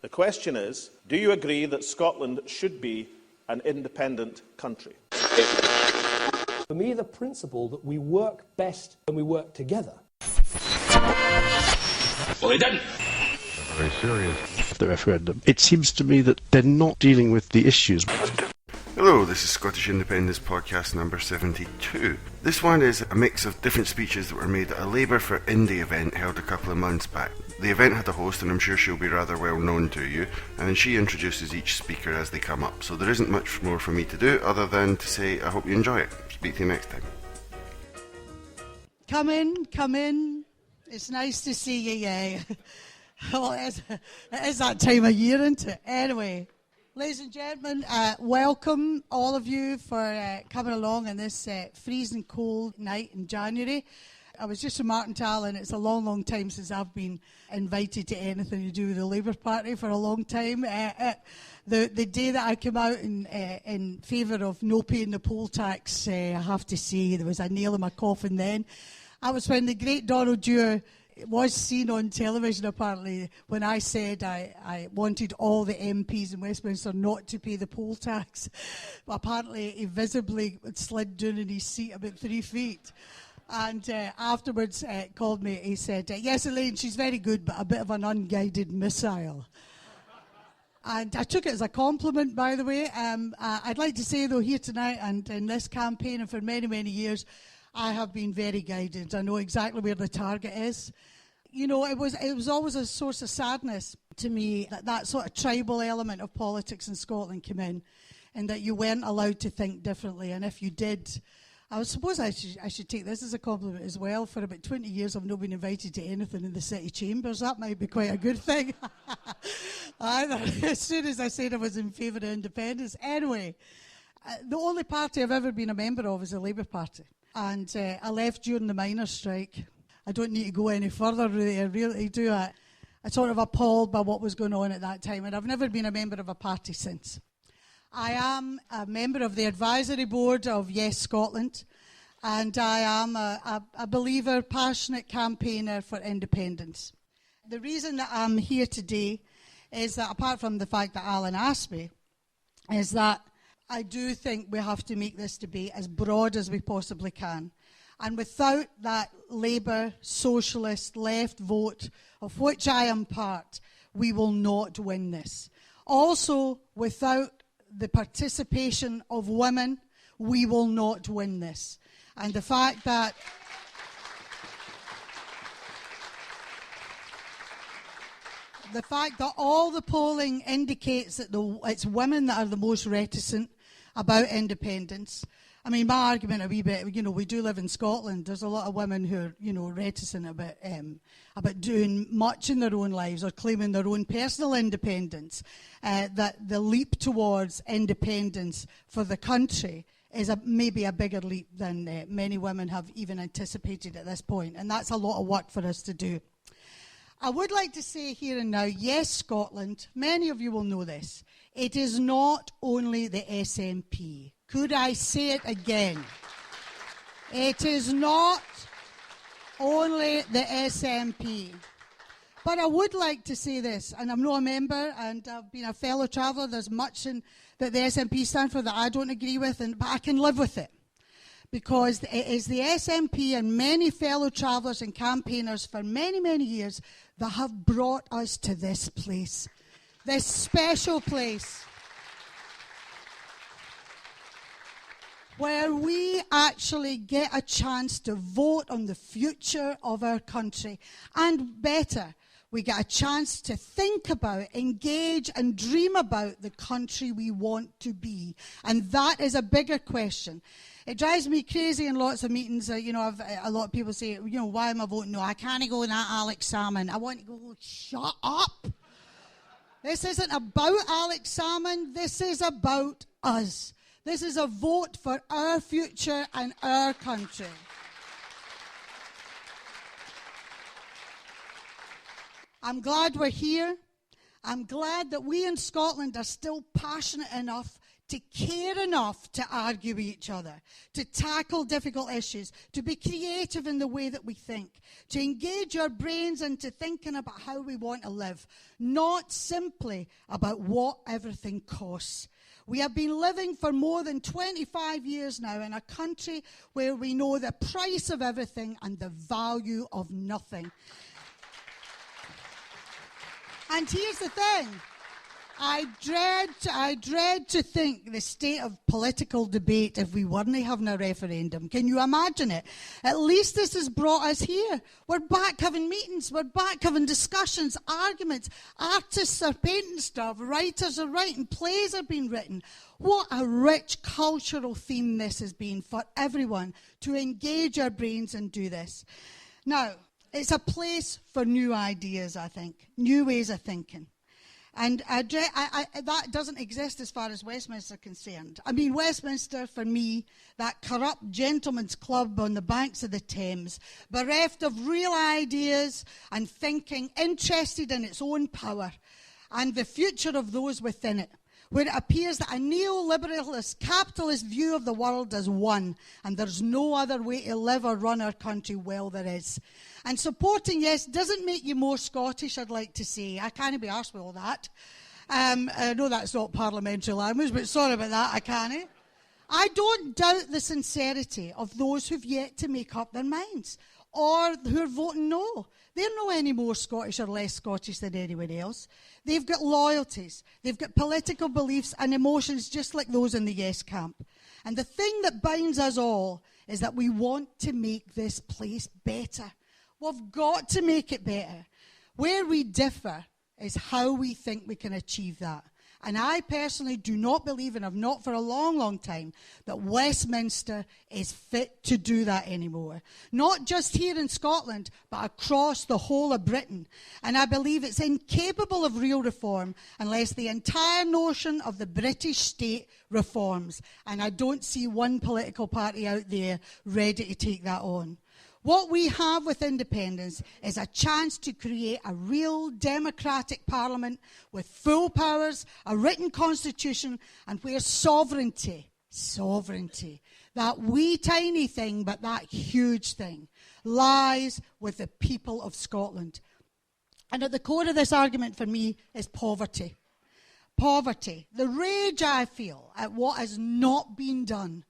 The question is, do you agree that Scotland should be an independent country? For me, the principle that we work best when we work together. Well, they didn't. Very serious. The referendum. It seems to me that they're not dealing with the issues. Hello, this is Scottish Independence podcast number 72. This one is a mix of different speeches that were made at a Labour For Indy event held a couple of months back. The event had a host, and I'm sure she'll be rather well known to you, and then she introduces each speaker as they come up. So there isn't much more for me to do other than to say I hope you enjoy it. Speak to you next time. Come in. It's nice to see you, yeah. Well, it is that time of year, isn't it? Anyway, ladies and gentlemen, welcome all of you for coming along on this freezing cold night in January. I was just remarking to Allan, it's a long, long time since I've been invited to anything to do with the Labour Party for a long time. The day that I came out in favour of no paying the poll tax, I have to say, there was a nail in my coffin then. I was when the great Donald Dewar was seen on television, apparently, when I said I wanted all the MPs in Westminster not to pay the poll tax. But apparently, he visibly slid down in his seat about 3 feet. And afterwards called me, he said, yes, Elaine, she's very good, but a bit of an unguided missile. And I took it as a compliment, by the way. I'd like to say, though, here tonight and in this campaign and for many, many years, I have been very guided. I know exactly where the target is. You know, it was always a source of sadness to me that sort of tribal element of politics in Scotland came in, and that you weren't allowed to think differently. And if you did, I suppose I should take this as a compliment as well. For about 20 years, I've not been invited to anything in the city chambers. That might be quite a good thing. As soon as I said I was in favour of independence. Anyway, the only party I've ever been a member of is the Labour Party. And I left during the miners' strike. I don't need to go any further, really. I really do. I'm sort of appalled by what was going on at that time. And I've never been a member of a party since. I am a member of the advisory board of Yes Scotland, and I am a believer, passionate campaigner for independence. The reason that I'm here today is that, apart from the fact that Allan asked me, is that I do think we have to make this debate as broad as we possibly can. And without that Labour, Socialist, Left vote, of which I am part, we will not win this. Also, without the participation of women, we will not win this. And the fact that all the polling indicates that it's women that are the most reticent about independence. I mean, my argument a wee bit, we do live in Scotland. There's a lot of women who are, reticent about doing much in their own lives or claiming their own personal independence. That the leap towards independence for the country is maybe a bigger leap than many women have even anticipated at this point. And that's a lot of work for us to do. I would like to say here and now, yes, Scotland, many of you will know this. It is not only the SNP. Could I say it again? It is not only the SNP. But I would like to say this, and I'm not a member, and I've been a fellow traveller. There's much that the SNP stand for that I don't agree with, but I can live with it. Because it is the SNP and many fellow travellers and campaigners for many, many years that have brought us to this place. This special place where we actually get a chance to vote on the future of our country. And better, we get a chance to think about, engage and dream about the country we want to be. And that is a bigger question. It drives me crazy in lots of meetings. A lot of people say, why am I voting no? I can't go in that Alex Salmon. I want to go, shut up. This isn't about Alex Salmon. This is about us. This is a vote for our future and our country. I'm glad we're here. I'm glad that we in Scotland are still passionate enough to care enough to argue with each other, to tackle difficult issues, to be creative in the way that we think, to engage our brains into thinking about how we want to live, not simply about what everything costs. We have been living for more than 25 years now in a country where we know the price of everything and the value of nothing. And here's the thing. I dread to think the state of political debate if we weren't having a referendum. Can you imagine it? At least this has brought us here. We're back having meetings. We're back having discussions, arguments. Artists are painting stuff. Writers are writing. Plays are being written. What a rich cultural theme this has been for everyone to engage our brains and do this. Now, it's a place for new ideas, I think, new ways of thinking. And that doesn't exist as far as Westminster is concerned. I mean, Westminster, for me, that corrupt gentleman's club on the banks of the Thames, bereft of real ideas and thinking, interested in its own power and the future of those within it, where it appears that a neoliberalist, capitalist view of the world has won, and there's no other way to live or run our country well there is. And supporting yes doesn't make you more Scottish, I'd like to say. I can't be arsed with all that. I know that's not parliamentary language, but sorry about that, I can't. I don't doubt the sincerity of those who've yet to make up their minds, or who are voting no. They're no any more Scottish or less Scottish than anyone else. They've got loyalties, they've got political beliefs and emotions just like those in the yes camp. And the thing that binds us all is that we want to make this place better. We've got to make it better. Where we differ is how we think we can achieve that. And I personally do not believe, and have not for a long, long time, that Westminster is fit to do that anymore. Not just here in Scotland, but across the whole of Britain. And I believe it's incapable of real reform unless the entire notion of the British state reforms. And I don't see one political party out there ready to take that on. What we have with independence is a chance to create a real democratic parliament with full powers, a written constitution, and where sovereignty, that wee tiny thing, but that huge thing, lies with the people of Scotland. And at the core of this argument for me is poverty. Poverty. The rage I feel at what has not been done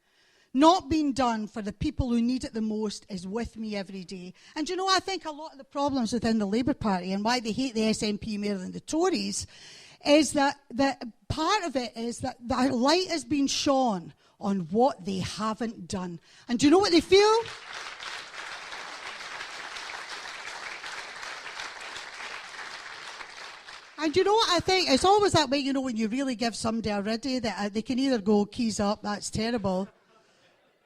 for the people who need it the most is with me every day. And you know, I think a lot of the problems within the Labour Party and why they hate the SNP more than the Tories is that part of it is that the light has been shone on what they haven't done. And do you know what they feel? And you know what I think? It's always that way, you know, when you really give somebody a riddy, that they can either go, keys up, that's terrible,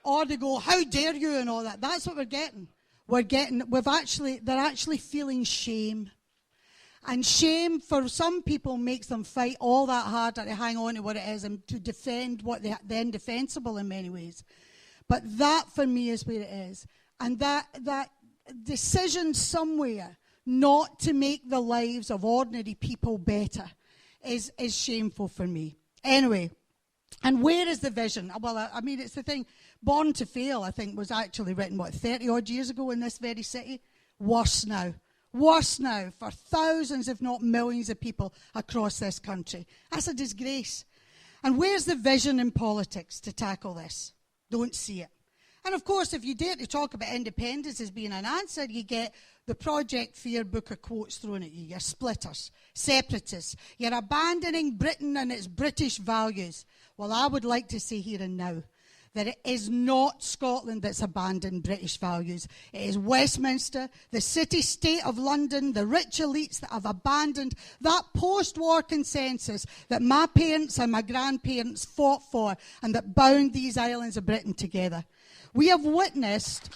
or they go, how dare you, and all that. That's what we're getting. They're actually feeling shame. And shame for some people makes them fight all that harder to hang on to what it is and to defend what they're then defensible in many ways. But that for me is where it is. And that decision somewhere not to make the lives of ordinary people better is shameful for me. Anyway, and where is the vision? Well, I mean, it's the thing. Born to Fail, I think, was actually written, 30-odd years ago in this very city? Worse now. Worse now for thousands, if not millions of people across this country. That's a disgrace. And where's the vision in politics to tackle this? Don't see it. And of course, if you dare to talk about independence as being an answer, you get the Project Fear book of quotes thrown at you. You're splitters, separatists. You're abandoning Britain and its British values. Well, I would like to say here and now that it is not Scotland that's abandoned British values. It is Westminster, the city-state of London, the rich elites that have abandoned that post-war consensus that my parents and my grandparents fought for and that bound these islands of Britain together. We have witnessed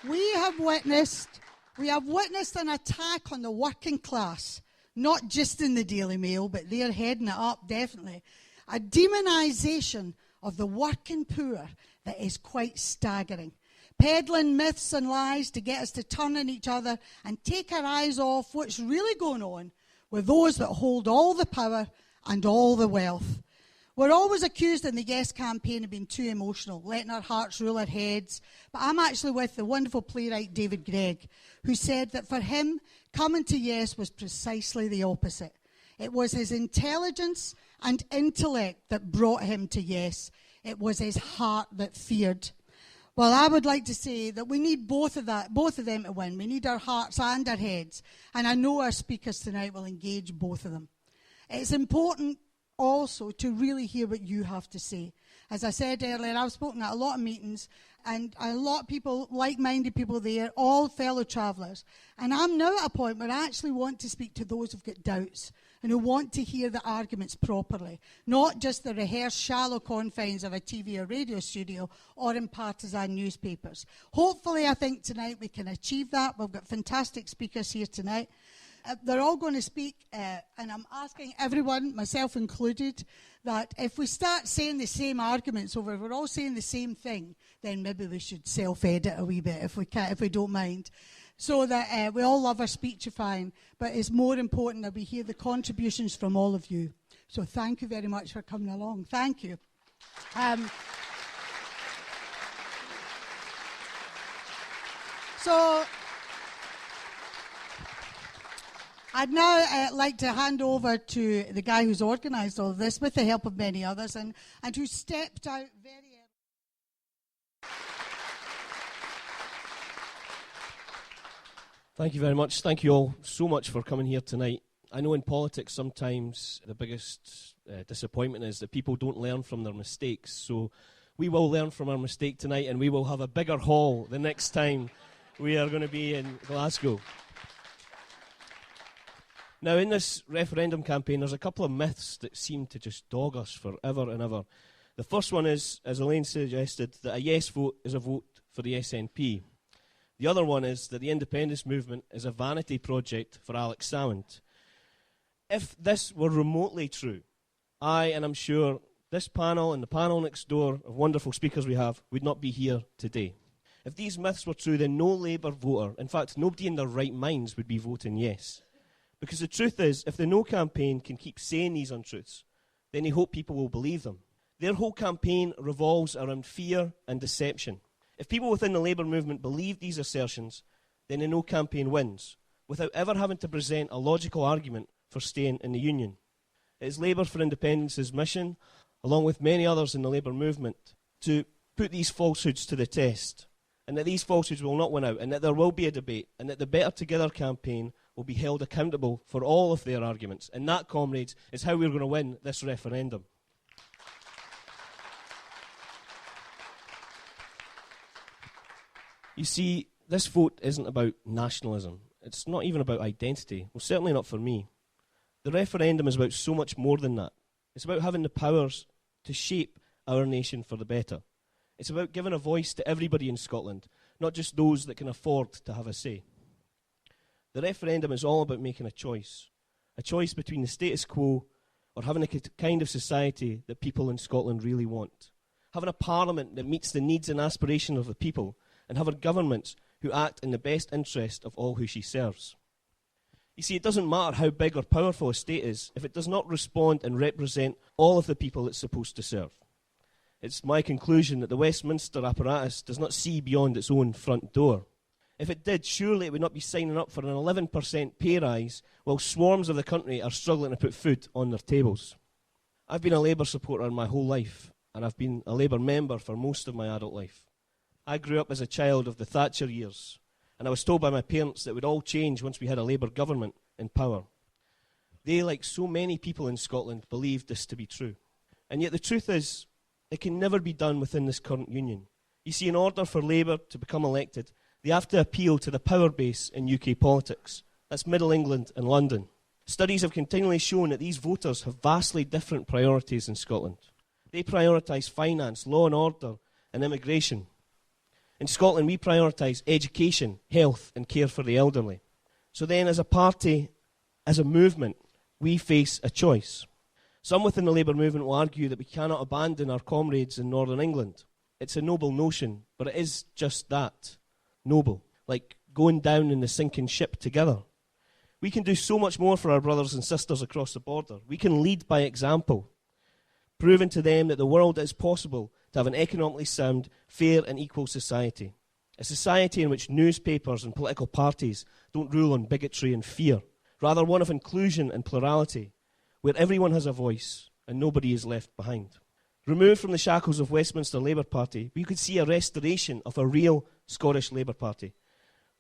an attack on the working class, not just in the Daily Mail, but they're heading it up, definitely. A demonisation of the working poor that is quite staggering. Peddling myths and lies to get us to turn on each other and take our eyes off what's really going on with those that hold all the power and all the wealth. We're always accused in the Yes campaign of being too emotional, letting our hearts rule our heads. But I'm actually with the wonderful playwright David Gregg, who said that for him, coming to Yes was precisely the opposite. It was his intelligence and intellect that brought him to Yes. It was his heart that feared. Well, I would like to say that we need both of them to win. We need our hearts and our heads. And I know our speakers tonight will engage both of them. It's important also to really hear what you have to say. As I said earlier, I've spoken at a lot of meetings, and a lot of people, like-minded people there, all fellow travellers. And I'm now at a point where I actually want to speak to those who've got doubts and who want to hear the arguments properly, not just the rehearsed shallow confines of a TV or radio studio or in partisan newspapers. Hopefully, I think tonight we can achieve that. We've got fantastic speakers here tonight. They're all going to speak, and I'm asking everyone, myself included, that if we start saying the same arguments over, if we're all saying the same thing, then maybe we should self-edit a wee bit if we don't mind, so that we all love our speechifying. But it's more important that we hear the contributions from all of you. So thank you very much for coming along. Thank you. So I'd now like to hand over to the guy who's organised all of this with the help of many others and who stepped out very early. Thank you very much. Thank you all so much for coming here tonight. I know in politics sometimes the biggest disappointment is that people don't learn from their mistakes. So we will learn from our mistake tonight, and we will have a bigger hall the next time we are going to be in Glasgow. Now, in this referendum campaign, there's a couple of myths that seem to just dog us forever and ever. The first one is, as Elaine suggested, that a yes vote is a vote for the SNP. The other one is that the independence movement is a vanity project for Alex Salmond. If this were remotely true, and I'm sure this panel and the panel next door of wonderful speakers we have would not be here today. If these myths were true, then no Labour voter, in fact, nobody in their right minds would be voting yes. Because the truth is, if the No campaign can keep saying these untruths, then they hope people will believe them. Their whole campaign revolves around fear and deception. If people within the Labour movement believe these assertions, then the No campaign wins, without ever having to present a logical argument for staying in the Union. It is Labour for Independence's mission, along with many others in the Labour movement, to put these falsehoods to the test, and that these falsehoods will not win out, and that there will be a debate, and that the Better Together campaign will be held accountable for all of their arguments. And that, comrades, is how we're going to win this referendum. You see, this vote isn't about nationalism. It's not even about identity. Well, certainly not for me. The referendum is about so much more than that. It's about having the powers to shape our nation for the better. It's about giving a voice to everybody in Scotland, not just those that can afford to have a say. The referendum is all about making a choice between the status quo or having a kind of society that people in Scotland really want, having a parliament that meets the needs and aspirations of the people, and having governments who act in the best interest of all who she serves. You see, it doesn't matter how big or powerful a state is if it does not respond and represent all of the people it's supposed to serve. It's my conclusion that the Westminster apparatus does not see beyond its own front door. If it did, surely it would not be signing up for an 11% pay rise while swarms of the country are struggling to put food on their tables. I've been a Labour supporter my whole life, and I've been a Labour member for most of my adult life. I grew up as a child of the Thatcher years, and I was told by my parents that it would all change once we had a Labour government in power. They, like so many people in Scotland, believed this to be true. And yet the truth is, it can never be done within this current union. You see, in order for Labour to become elected, they have to appeal to the power base in UK politics. That's Middle England and London. Studies have continually shown that these voters have vastly different priorities in Scotland. They prioritise finance, law and order, and immigration. In Scotland, we prioritise education, health, and care for the elderly. So then, as a party, as a movement, we face a choice. Some within the Labour movement will argue that we cannot abandon our comrades in Northern England. It's a noble notion, but it is just that. Noble, like going down in the sinking ship together. We can do so much more for our brothers and sisters across the border. We can lead by example, proving to them that the world is possible to have an economically sound, fair and equal society. A society in which newspapers and political parties don't rule on bigotry and fear, rather one of inclusion and plurality, where everyone has a voice and nobody is left behind. Removed from the shackles of Westminster Labour Party, we could see a restoration of a real Scottish Labour Party,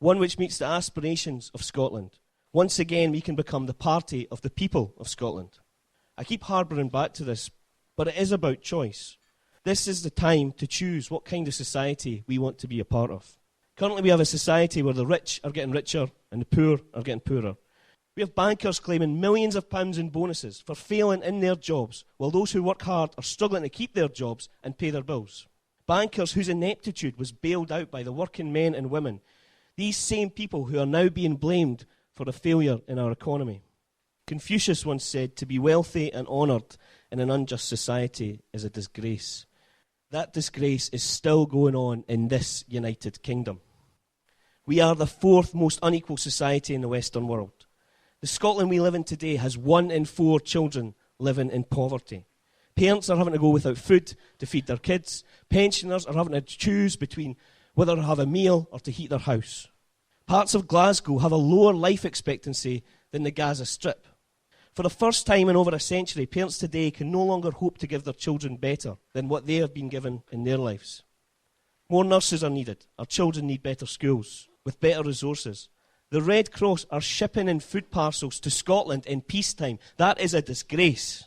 one which meets the aspirations of Scotland. Once again, we can become the party of the people of Scotland. I keep harbouring back to this, but it is about choice. This is the time to choose what kind of society we want to be a part of. Currently, we have a society where the rich are getting richer and the poor are getting poorer. We have bankers claiming millions of pounds in bonuses for failing in their jobs, while those who work hard are struggling to keep their jobs and pay their bills. Bankers whose ineptitude was bailed out by the working men and women. These same people who are now being blamed for a failure in our economy. Confucius once said, to be wealthy and honoured in an unjust society is a disgrace. That disgrace is still going on in this United Kingdom. We are the fourth most unequal society in the Western world. The Scotland we live in today has 1 in 4 children living in poverty. Parents are having to go without food to feed their kids. Pensioners are having to choose between whether to have a meal or to heat their house. Parts of Glasgow have a lower life expectancy than the Gaza Strip. For the first time in over a century, parents today can no longer hope to give their children better than what they have been given in their lives. More nurses are needed. Our children need better schools with better resources. The Red Cross are shipping in food parcels to Scotland in peacetime. That is a disgrace.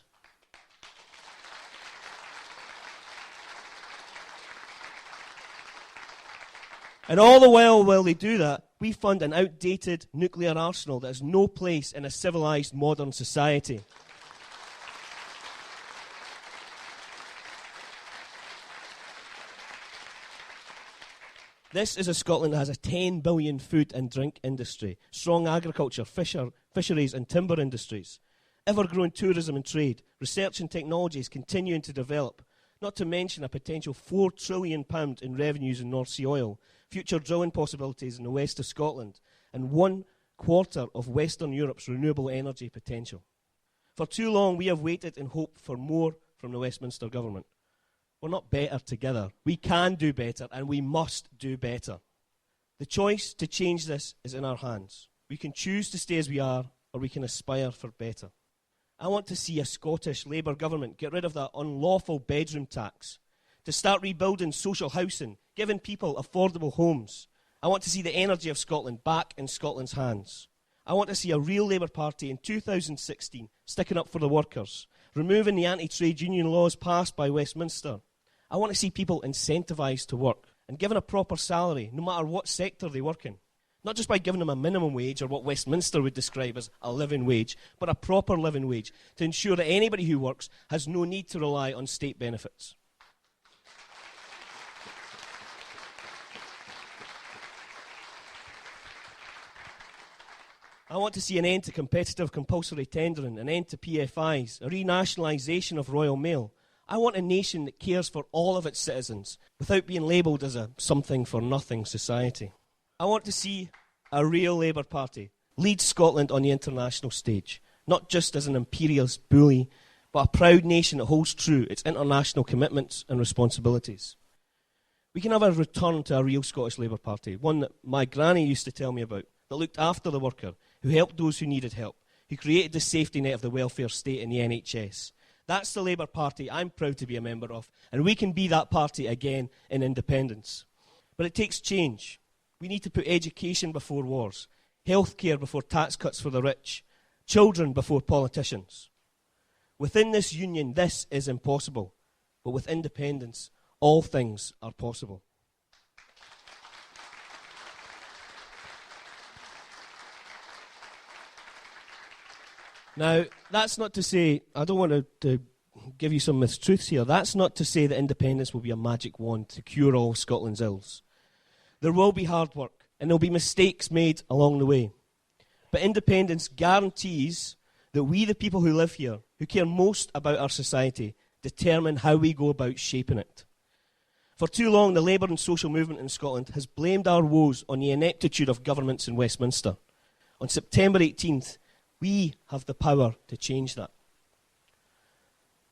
And all the while they do that, we fund an outdated nuclear arsenal that has no place in a civilised modern society. This is a Scotland that has a 10 billion food and drink industry, strong agriculture, fisheries and timber industries, ever-growing tourism and trade, research and technology is continuing to develop, not to mention a potential £4 trillion in revenues in North Sea oil, future drilling possibilities in the west of Scotland, and 1/4 of Western Europe's renewable energy potential. For too long, we have waited and hoped for more from the Westminster government. We're not better together. We can do better, and we must do better. The choice to change this is in our hands. We can choose to stay as we are, or we can aspire for better. I want to see a Scottish Labour government get rid of that unlawful bedroom tax, to start rebuilding social housing, giving people affordable homes. I want to see the energy of Scotland back in Scotland's hands. I want to see a real Labour Party in 2016 sticking up for the workers, removing the anti-trade union laws passed by Westminster. I want to see people incentivised to work and given a proper salary, no matter what sector they work in. Not just by giving them a minimum wage, or what Westminster would describe as a living wage, but a proper living wage to ensure that anybody who works has no need to rely on state benefits. I want to see an end to competitive compulsory tendering, an end to PFIs, a renationalisation of Royal Mail. I want a nation that cares for all of its citizens without being labelled as a something-for-nothing society. I want to see a real Labour Party lead Scotland on the international stage, not just as an imperialist bully, but a proud nation that holds true its international commitments and responsibilities. We can have a return to a real Scottish Labour Party, one that my granny used to tell me about, that looked after the worker, who helped those who needed help, who created the safety net of the welfare state in the NHS. That's the Labour Party I'm proud to be a member of, and we can be that party again in independence. But it takes change. We need to put education before wars, healthcare before tax cuts for the rich, children before politicians. Within this union, this is impossible, but with independence, all things are possible. Now, that's not to say, I don't want to give you some mistruths here, that's not to say that independence will be a magic wand to cure all Scotland's ills. There will be hard work, and there will be mistakes made along the way. But independence guarantees that we, the people who live here, who care most about our society, determine how we go about shaping it. For too long, the Labour and social movement in Scotland has blamed our woes on the ineptitude of governments in Westminster. On September 18th, we have the power to change that.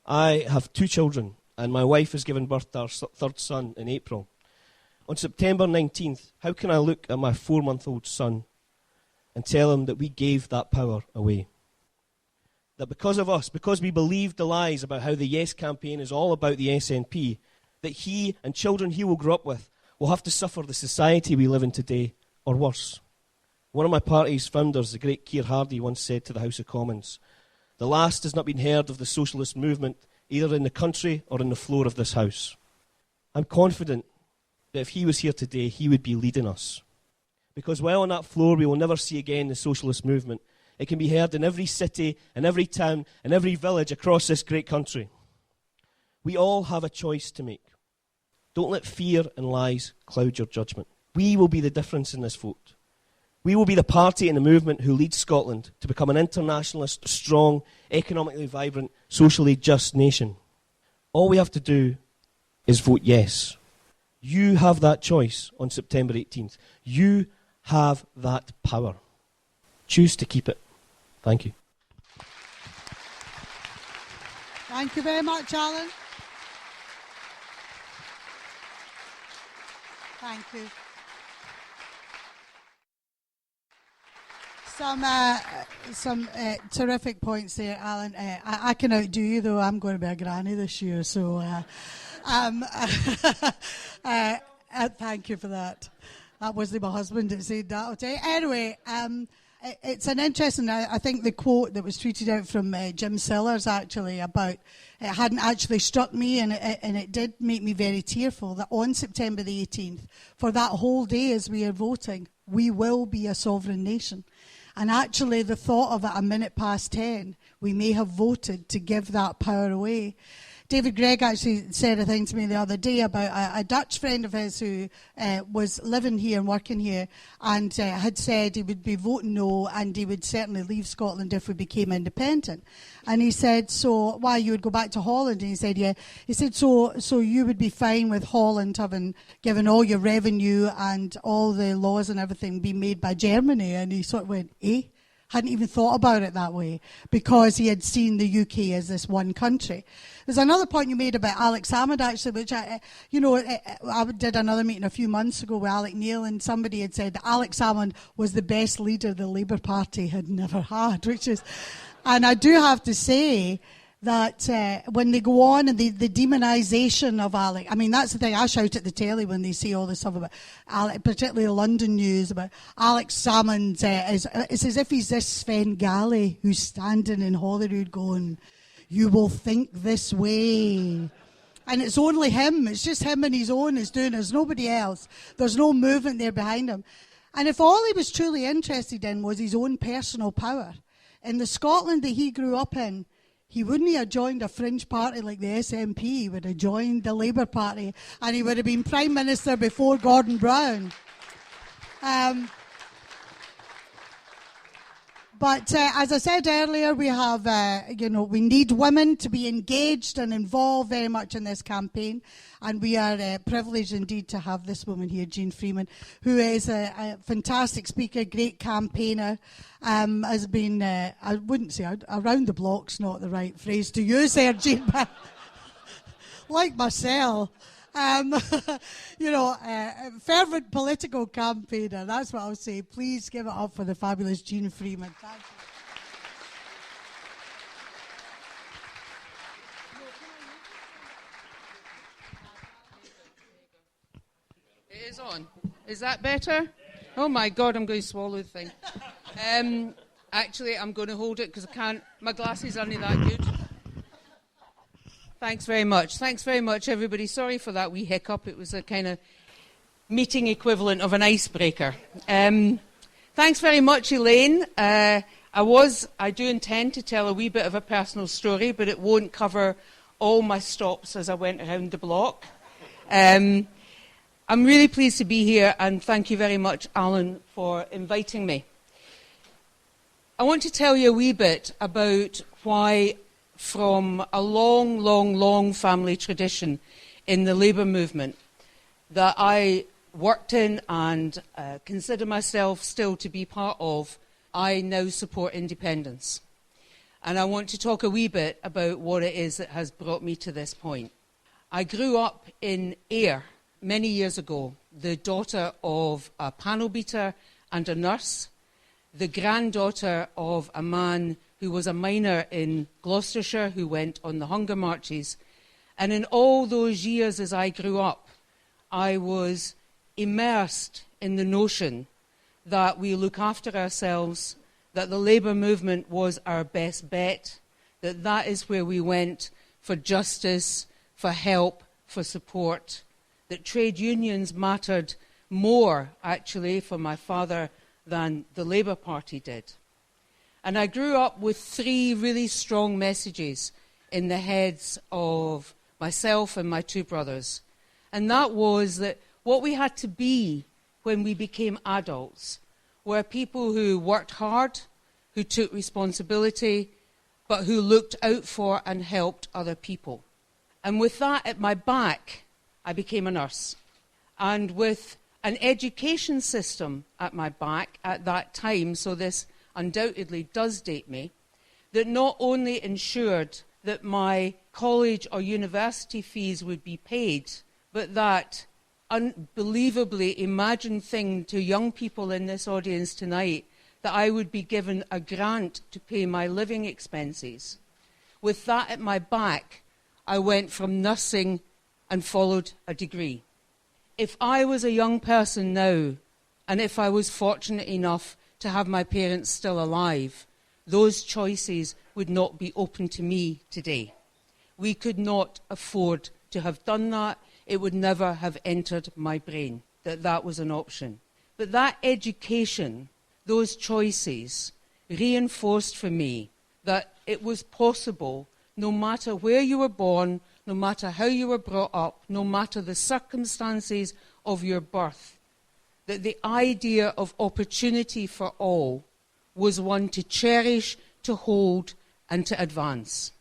I have 2 children, and my wife has given birth to our 3rd son in April. On September 19th, how can I look at my 4-month-old son and tell him that we gave that power away? That because of us, because we believed the lies about how the Yes campaign is all about the SNP, that he and children he will grow up with will have to suffer the society we live in today, or worse. One of my party's founders, the great Keir Hardie, once said to the House of Commons, "The last has not been heard of the socialist movement, either in the country or in the floor of this House." I'm confident that if he was here today, he would be leading us. Because while on that floor we will never see again the socialist movement, it can be heard in every city, in every town, in every village across this great country. We all have a choice to make. Don't let fear and lies cloud your judgment. We will be the difference in this vote. We will be the party and the movement who leads Scotland to become an internationalist, strong, economically vibrant, socially just nation. All we have to do is vote yes. You have that choice on September 18th. You have that power. Choose to keep it. Thank you. Thank you very much, Allan. Thank you. Some terrific points there, Allan. I can outdo you, though. I'm going to be a granny this year, so thank you for that. That wasn't my husband that said that, I'll tell you. Anyway, it's an interesting, I think the quote that was tweeted out from Jim Sellers, actually, about it hadn't actually struck me, and it did make me very tearful, that on September the 18th, for that whole day as we are voting, we will be a sovereign nation. And actually, the thought of it 10:10, we may have voted to give that power away. David Gregg actually said a thing to me the other day about a Dutch friend of his who was living here and working here, and had said he would be voting no, and he would certainly leave Scotland if we became independent. And he said, so why, you would go back to Holland? And he said, yeah. He said, so you would be fine with Holland having given all your revenue and all the laws and everything being made by Germany? And he sort of went, hadn't even thought about it that way, because he had seen the UK as this one country. There's another point you made about Alex Salmond, actually, which I did another meeting a few months ago with Alec Neil, and somebody had said that Alex Salmond was the best leader the Labour Party had never had, and I do have to say that when they go on and the demonisation of Alec, I mean, that's the thing, I shout at the telly when they see all this stuff about Alec, particularly the London news, about Alex Salmond. It's as if he's this Svengali who's standing in Holyrood going, you will think this way. And it's only him, it's just him and his own is doing it, there's nobody else. There's no movement there behind him. And if all he was truly interested in was his own personal power, in the Scotland that he grew up in, he wouldn't have joined a fringe party like the SNP. He would have joined the Labour Party, and he would have been Prime Minister before Gordon Brown. But as I said earlier, we have, we need women to be engaged and involved very much in this campaign. And we are privileged indeed to have this woman here, Jeane Freeman, who is a fantastic speaker, great campaigner, has been, I wouldn't say, around the block's not the right phrase to use there, Jeane, but like myself. Fervent political campaigner, that's what I'll say. Please give it up for the fabulous Jeane Freeman. Thank you. It is on. Is that better? Oh my God, I'm going to swallow the thing. Actually, I'm going to hold it because I can't, my glasses aren't that good. Thanks very much. Thanks very much, everybody. Sorry for that wee hiccup. It was a kind of meeting equivalent of an icebreaker. Thanks very much, Elaine. I do intend to tell a wee bit of a personal story, but it won't cover all my stops as I went around the block. I'm really pleased to be here, and thank you very much, Allan, for inviting me. I want to tell you a wee bit about why, from a long, long, long family tradition in the Labour movement that I worked in and consider myself still to be part of, I now support independence. And I want to talk a wee bit about what it is that has brought me to this point. I grew up in Ayr many years ago, the daughter of a panel beater and a nurse, the granddaughter of a man who was a miner in Gloucestershire who went on the hunger marches. And in all those years as I grew up, I was immersed in the notion that we look after ourselves, that the Labour movement was our best bet, that that is where we went for justice, for help, for support, that trade unions mattered more, actually, for my father than the Labour Party did. And I grew up with three really strong messages in the heads of myself and my two brothers. And that was that what we had to be when we became adults were people who worked hard, who took responsibility, but who looked out for and helped other people. And with that at my back, I became a nurse. And with an education system at my back at that time, so this undoubtedly does date me, that not only ensured that my college or university fees would be paid, but that unbelievably imagined thing to young people in this audience tonight, that I would be given a grant to pay my living expenses. With that at my back, I went from nursing and followed a degree. If I was a young person now, and if I was fortunate enough to have my parents still alive, those choices would not be open to me today. We could not afford to have done that. It would never have entered my brain that that was an option. But that education, those choices, reinforced for me that it was possible, no matter where you were born, no matter how you were brought up, no matter the circumstances of your birth, that the idea of opportunity for all was one to cherish, to hold, and to advance.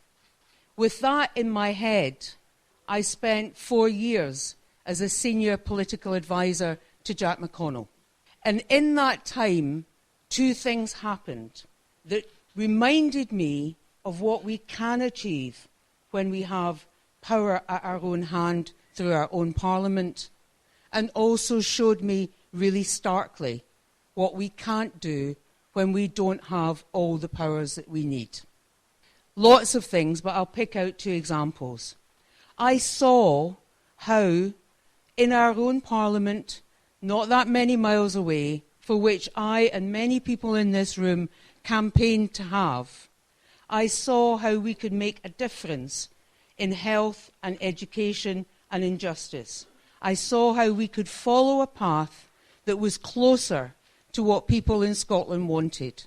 With that in my head, I spent 4 years as a senior political advisor to Jack McConnell. And in that time, two things happened that reminded me of what we can achieve when we have power at our own hand through our own parliament, and also showed me really starkly what we can't do when we don't have all the powers that we need. Lots of things, but I'll pick out two examples. I saw how in our own parliament, not that many miles away, for which I and many people in this room campaigned to have, I saw how we could make a difference in health and education and in justice. I saw how we could follow a path that was closer to what people in Scotland wanted.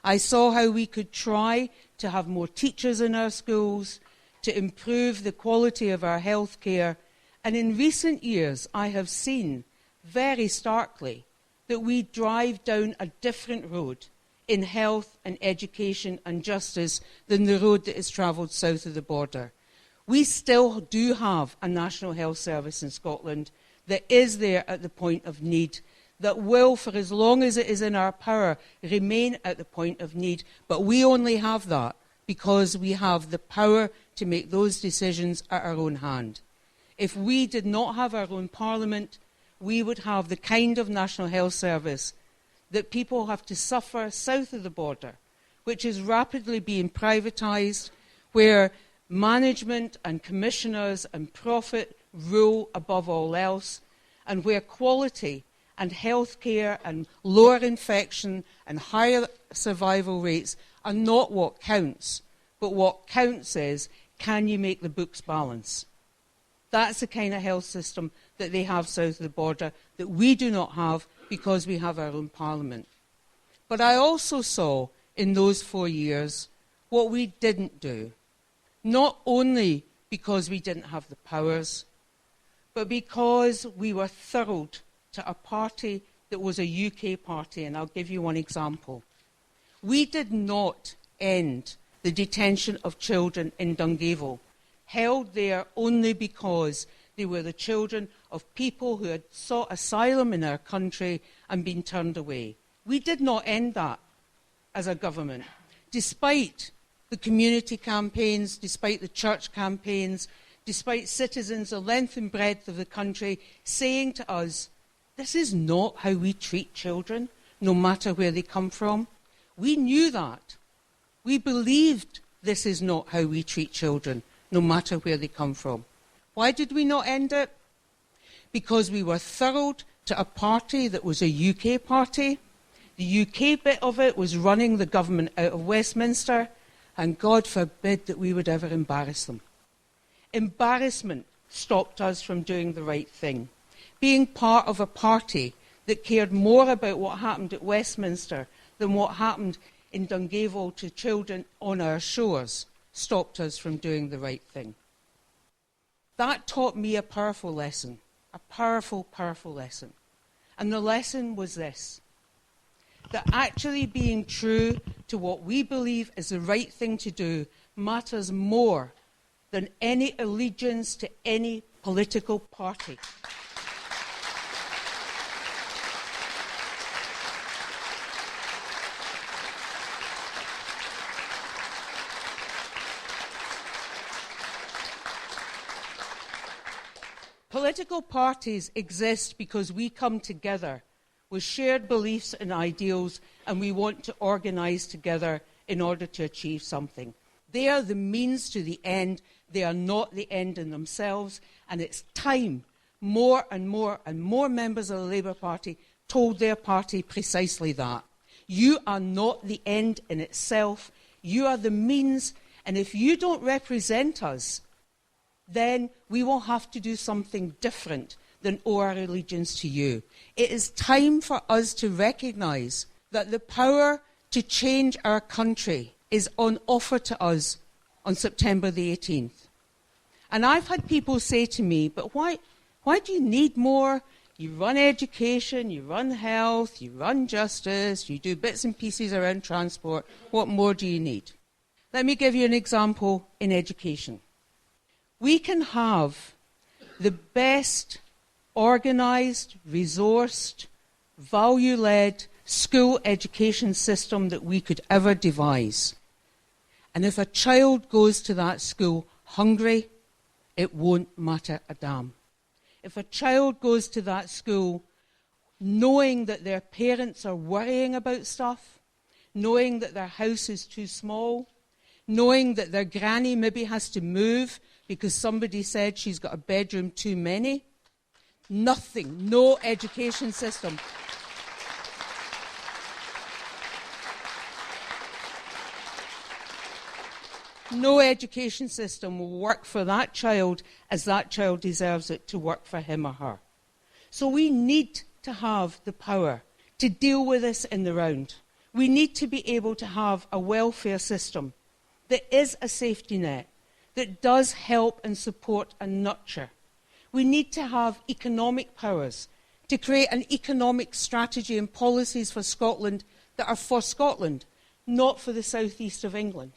I saw how we could try to have more teachers in our schools, to improve the quality of our health care. And in recent years, I have seen very starkly that we drive down a different road in health and education and justice than the road that is travelled south of the border. We still do have a National Health Service in Scotland that is there at the point of need, that will, for as long as it is in our power, remain at the point of need. But we only have that because we have the power to make those decisions at our own hand. If we did not have our own parliament, we would have the kind of National Health Service that people have to suffer south of the border, which is rapidly being privatised, where management and commissioners and profit rule above all else, and where quality and health care and lower infection and higher survival rates are not what counts, but what counts is, can you make the books balance? That's the kind of health system that they have south of the border that we do not have because we have our own parliament. But I also saw in those 4 years what we didn't do, not only because we didn't have the powers, but because we were thrilled to a party that was a UK party, and I'll give you one example. We did not end the detention of children in Dungavel, held there only because they were the children of people who had sought asylum in our country and been turned away. We did not end that. as a government, despite the community campaigns, despite the church campaigns, despite citizens of length and breadth of the country saying to us, this is not how we treat children, no matter where they come from. We knew that. We believed this is not how we treat children, no matter where they come from. Why did we not end it? Because we were thrilled to a party that was a UK party. The UK bit of it was running the government out of Westminster, and God forbid that we would ever embarrass them. Embarrassment stopped us from doing the right thing. Being part of a party that cared more about what happened at Westminster than what happened in Dungavel to children on our shores stopped us from doing the right thing. That taught me a powerful lesson, a powerful, powerful lesson. And the lesson was this, that actually being true to what we believe is the right thing to do matters more than any allegiance to any political party. Political parties exist because we come together with shared beliefs and ideals, and we want to organise together in order to achieve something. They are the means to the end. They are not the end in themselves. And it's time more and more and more members of the Labour Party told their party precisely that. You are not the end in itself. You are the means. And if you don't represent us, then we will have to do something different than owe our allegiance to you. It is time for us to recognise that the power to change our country is on offer to us on September the 18th. And I've had people say to me, but why do you need more? You run education, you run health, you run justice, you do bits and pieces around transport. What more do you need? Let me give you an example in education. We can have the best organised, resourced, value-led school education system that we could ever devise. And if a child goes to that school hungry, it won't matter a damn. If a child goes to that school knowing that their parents are worrying about stuff, knowing that their house is too small, knowing that their granny maybe has to move because somebody said she's got a bedroom too many, nothing, no education system. No education system will work for that child as that child deserves it to work for him or her. So we need to have the power to deal with this in the round. We need to be able to have a welfare system that is a safety net, that does help and support and nurture. We need to have economic powers to create an economic strategy and policies for Scotland that are for Scotland, not for the southeast of England,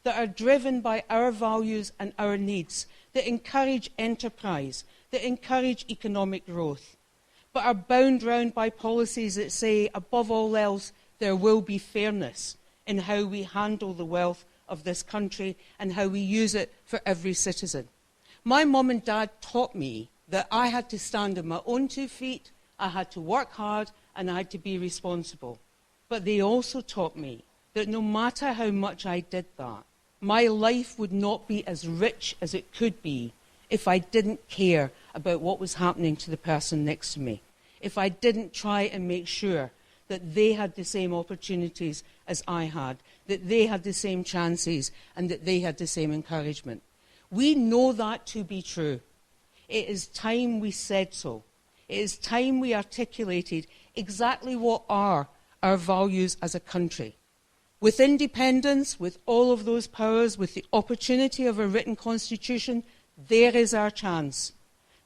that are driven by our values and our needs, that encourage enterprise, that encourage economic growth, but are bound round by policies that say, above all else, there will be fairness in how we handle the wealth of this country and how we use it for every citizen. My mum and dad taught me that I had to stand on my own 2 feet, I had to work hard, and I had to be responsible. But they also taught me that no matter how much I did that, my life would not be as rich as it could be if I didn't care about what was happening to the person next to me, if I didn't try and make sure that they had the same opportunities as I had, that they had the same chances, and that they had the same encouragement. We know that to be true. It is time we said so. It is time we articulated exactly what are our values as a country. With independence, with all of those powers, with the opportunity of a written constitution, there is our chance.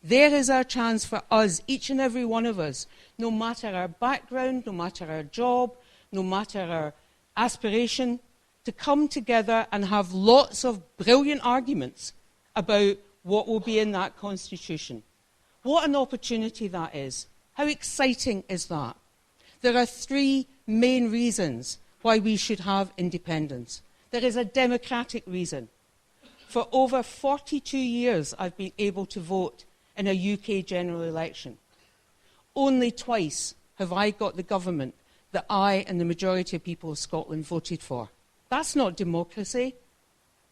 There is our chance for us, each and every one of us, no matter our background, no matter our job, no matter our aspiration, to come together and have lots of brilliant arguments about what will be in that constitution. What an opportunity that is. How exciting is that? There are 3 main reasons why we should have independence. There is a democratic reason. For over 42 years, I've been able to vote in a UK general election. Only twice have I got the government that I and the majority of people of Scotland voted for. That's not democracy.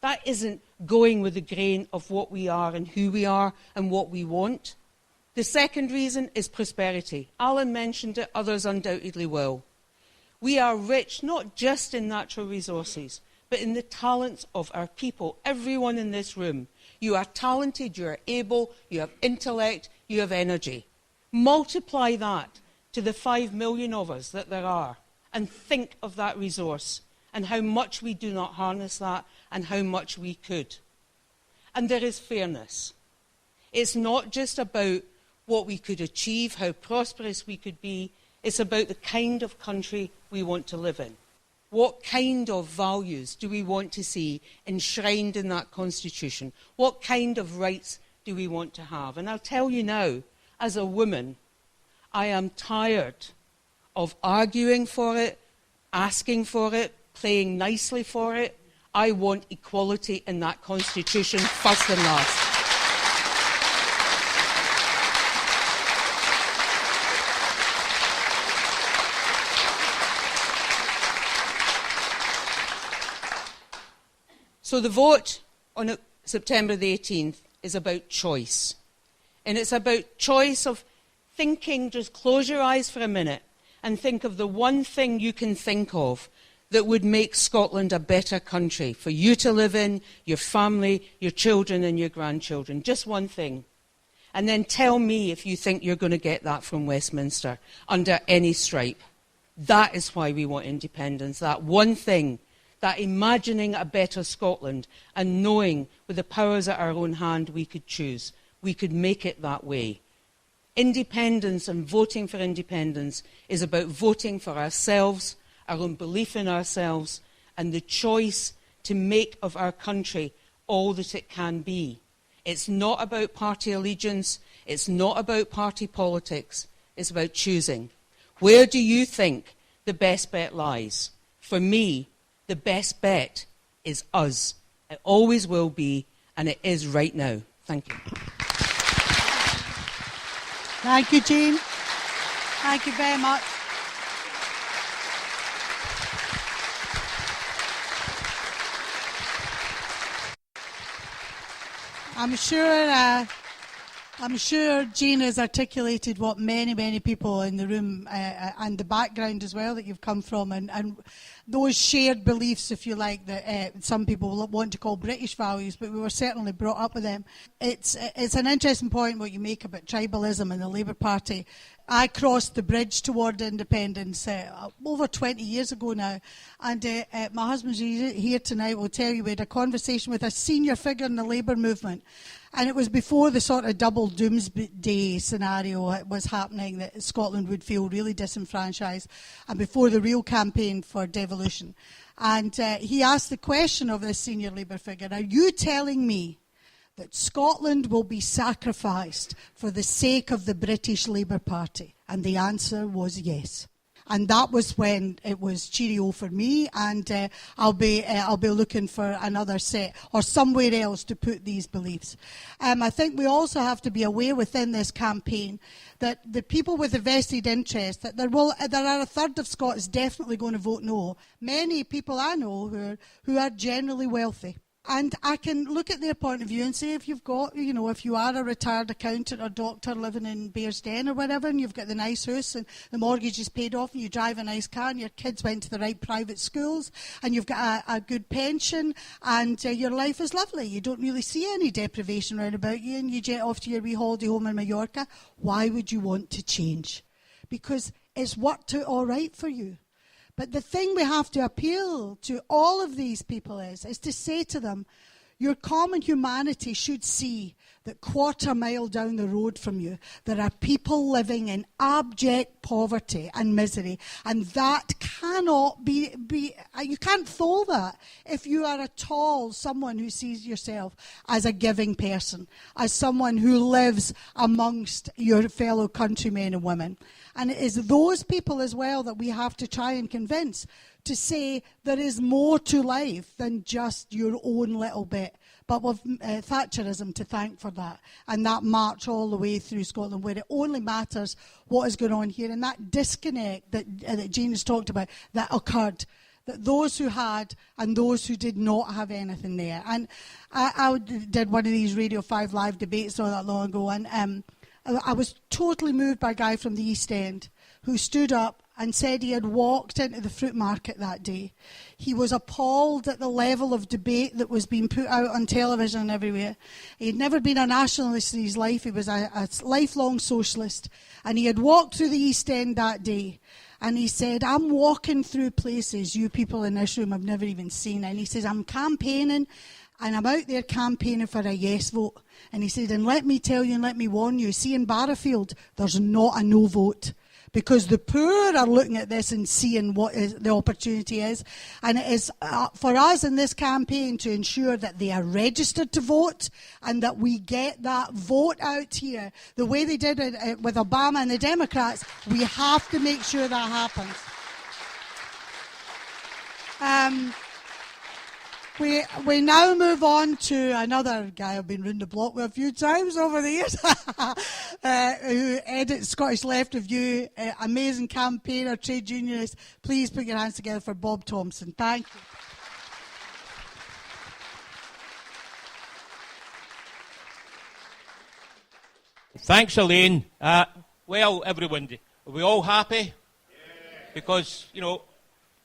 That isn't going with the grain of what we are and who we are and what we want. The second reason is prosperity. Allan mentioned it, others undoubtedly will. We are rich not just in natural resources, but in the talents of our people. Everyone in this room. You are talented, you are able, you have intellect, you have energy. Multiply that to the 5 million of us that there are, and think of that resource and how much we do not harness that and how much we could. And there is fairness. It's not just about what we could achieve, how prosperous we could be. It's about the kind of country we want to live in. What kind of values do we want to see enshrined in that constitution? What kind of rights do we want to have? And I'll tell you now, as a woman, I am tired of arguing for it, asking for it, playing nicely for it. I want equality in that constitution first and last. So the vote on September the 18th is about choice. And it's about choice of thinking, just close your eyes for a minute and think of the one thing you can think of that would make Scotland a better country for you to live in, your family, your children and your grandchildren. Just one thing. And then tell me if you think you're going to get that from Westminster under any stripe. That is why we want independence. That one thing, that imagining a better Scotland and knowing with the powers at our own hand we could choose. We could make it that way. Independence and voting for independence is about voting for ourselves, our own belief in ourselves, and the choice to make of our country all that it can be. It's not about party allegiance. It's not about party politics. It's about choosing. Where do you think the best bet lies? For me, the best bet is us. It always will be, and it is right now. Thank you. Thank you, Jeane. Thank you very much. I'm sure Jeane has articulated what many people in the room and the background as well that you've come from and those shared beliefs, if you like, that some people want to call British values, but we were certainly brought up with them. It's an interesting point what you make about tribalism and the Labour Party. I crossed the bridge toward independence over 20 years ago now, and my husband's here tonight will tell you we had a conversation with a senior figure in the Labour movement, and it was before the sort of double doomsday scenario was happening that Scotland would feel really disenfranchised, and before the real campaign for devolution. And he asked the question of this senior Labour figure, are you telling me that Scotland will be sacrificed for the sake of the British Labour Party? And the answer was yes. And that was when it was cheerio for me, and I'll be looking for another set or somewhere else to put these beliefs. I think we also have to be aware within this campaign that the people with a vested interest, that there are a third of Scots definitely going to vote no. Many people I know who are generally wealthy. And I can look at their point of view and say, if you've got, if you are a retired accountant or doctor living in Bearsden or whatever, and you've got the nice house and the mortgage is paid off and you drive a nice car and your kids went to the right private schools and you've got a good pension and your life is lovely. You don't really see any deprivation around about you and you jet off to your wee holiday home in Mallorca. Why would you want to change? Because it's worked out all right for you. But the thing we have to appeal to all of these people is to say to them, your common humanity should see that quarter mile down the road from you, there are people living in abject poverty and misery. And that cannot be you can't fool that if you are at all someone who sees yourself as a giving person, as someone who lives amongst your fellow countrymen and women. And it is those people as well that we have to try and convince to say there is more to life than just your own little bit. But we've Thatcherism to thank for that, and that march all the way through Scotland, where it only matters what is going on here, and that disconnect that Jeane has talked about that occurred, that those who had and those who did not have anything there. And I did one of these Radio 5 live debates not that long ago, and I was totally moved by a guy from the East End who stood up and said he had walked into the fruit market that day. He was appalled at the level of debate that was being put out on television and everywhere. He had never been a nationalist in his life. He was a lifelong socialist. And he had walked through the East End that day. And he said, I'm walking through places you people in this room have never even seen. And he says, I'm campaigning, and I'm out there campaigning for a yes vote. And he said, and let me tell you and let me warn you, see in Barrowfield, there's not a no vote. Because the poor are looking at this and seeing what the opportunity is. And it is for us in this campaign to ensure that they are registered to vote and that we get that vote out here. The way they did it with Obama and the Democrats, we have to make sure that happens. We now move on to another guy I've been round the block with a few times over the years, who edits Scottish Left Review, amazing campaigner, trade unionist. Please put your hands together for Bob Thomson. Thank you. Thanks, Elaine. Well, everyone, are we all happy? Yeah. Because,